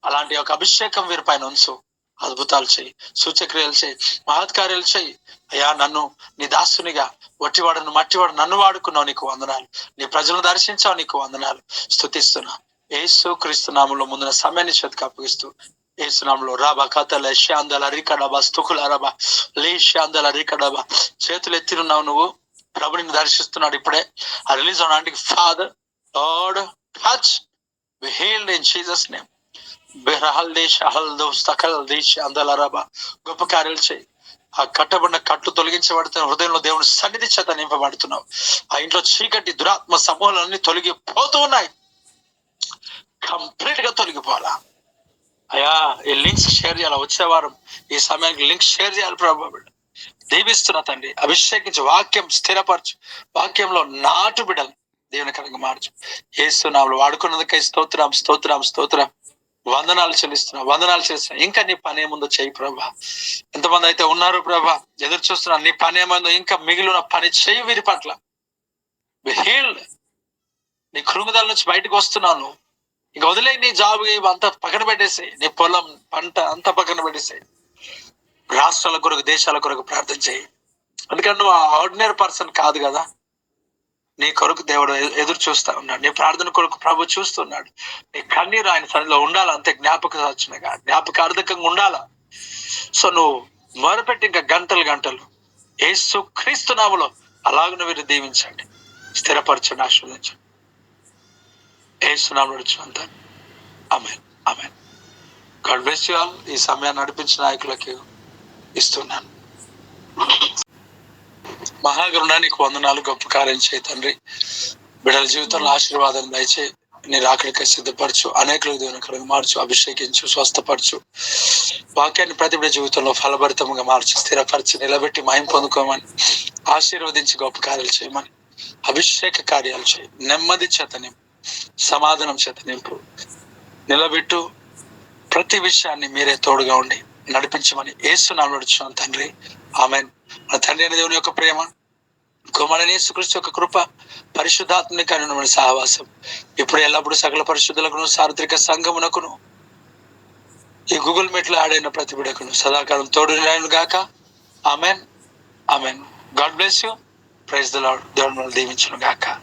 [SPEAKER 1] అలాంటి ఒక అభిషేకం వీరి పైన ఉంచు. అద్భుతాలు చేయి, సూచక్రియలు చేయి, మహత్కార్యాలు చేయి అయ్యా. నన్ను నీ దాసునిగా, వట్టివాడను మట్టివాడు నన్ను వాడుకున్నావు, నీకు వందనాలు. నీ ప్రజలను దర్శించావు, నీకు వందనాలు. స్తుతిస్తున్నా యేసు క్రీస్తు నామంలో ముందున సమయాన్ని చేతికి అప్పగిస్తూ ఏసునామంలో రాబా కథల శాందల రికడబా స్తుకుల రబా లే శాందల రికడబా చేతులు ఎత్తినున్నావు నువ్వు. ప్రభుని దర్శిస్తున్నాడు ఇప్పుడే. ఆ రిలీజ్ అవడానికి father lord touch be healed in Jesus name. బెరహల్ దేశ హల్ దోస్తకల్ దేశ అందల రబా గొప్ప కార్యాలు చేయి. ఆ కట్టబడిన కట్లు తొలగించబడుతున్న హృదయంలో దేవుని సన్నిధి చేత నింపబడుతున్నావు. ఆ ఇంట్లో చీకటి దురాత్మ సమూహాలన్నీ తొలగిపోతూ ఉన్నాయి. కంప్లీట్ గా తొలగిపోవాలా అయ్యా. ఈ లింక్స్ షేర్ చేయాలి. వచ్చే వారం ఈ సమయానికి లింక్స్ షేర్ చేయాలి. ప్రభు దీవిస్తున్నా తండ్రి. అభిషేకించి వాక్యం స్థిరపరచు. వాక్యంలో నాటు బిడ్డలు దేవుని కనుక మార్చు. ఏస్తున్నాములు వాడుకున్నదికై స్తోత్రం స్తోత్రం స్తోత్రం. వందనాలు చెల్లిస్తున్నా. ఇంకా నీ పని ఏముందో చేయి ప్రభా. ఎంతమంది అయితే ఉన్నారు ప్రభా ఎదురు చూస్తున్నా, నీ పని ఏమైందో ఇంకా మిగిలిన పని చేయి వీరి పట్ల. హీల్డ్. నీ కృంగుదల నుంచి బయటకు వస్తున్నాను. ఇంక వదిలే నీ జాబ్ అంతా పక్కన పెట్టేసి, నీ పొలం పంట అంతా పక్కన పెట్టేసి రాష్ట్రాల కొరకు దేశాల కొరకు ప్రార్థన చేయి. అందుకని నువ్వు ఆర్డినరీ పర్సన్ కాదు కదా. నీ కొరకు దేవుడు ఎదురు చూస్తా ఉన్నాడు. నీ ప్రార్థన కొరకు ప్రభు చూస్తున్నాడు. నీ కన్నీరు ఆయన సన్నిధిలో ఉండాలి. అంతే జ్ఞాపకార్థకంగా ఉండాలా. సో నువ్వు మొదలుపెట్టి ఇంకా గంటలు యేసు క్రీస్తు నామములో అలాగను వీరు దీవించండి, స్థిరపరచండి, ఆశీర్వదించండి. యేసు నామములో అంటాను. ఆమేన్ ఆమేన్. God bless you all. ఈ సమయాన్ని నడిపించిన నాయకులకి ఇస్తున్నాను. మహాగరుడానికి వందనాలు. గొప్ప కార్యం చేయి తండ్రి. బిడ్డల జీవితంలో ఆశీర్వాదం దయచేయి. నీ రాకడికి సిద్ధపరచు. అనేకులకు దేవుని కనుక మార్చు, అభిషేకించు, స్వస్థపరచు. వాక్యాన్ని ప్రతి బిడ్డ జీవితంలో ఫలభరితంగా మార్చి స్థిరపరిచి నిలబెట్టి మహిమ పొందుకోమని ఆశీర్వదించి గొప్ప కార్యాలు చేయమని, అభిషేక కార్యాలు చేయి. నెమ్మది చేత నింపు, సమాధానం చేత నింపు, నిలబెట్టు. ప్రతి విషయాన్ని మీరే తోడుగా ఉండి నడిపించమని యేసు నామములో అడుగుచున్నాను తండ్రి. ఆమేన్. మన తండ్రి అయిన దేవుని యొక్క ప్రేమ, కుమారుడైన యేసుక్రీస్తు యొక్క కృప, పరిశుద్ధాత్మని కనున సహవాసం ఇప్పుడు ఎల్లప్పుడూ సకల పరిశుద్ధులకును సార్వత్రిక సంఘమునకును ఈ గూగుల్ మీట్లో ఆడైన ప్రతి బిడ్డకును సదాకాలం తోడు గాక. Amen amen. God bless you. Praise the Lord. దేవుని దీవించును గాక.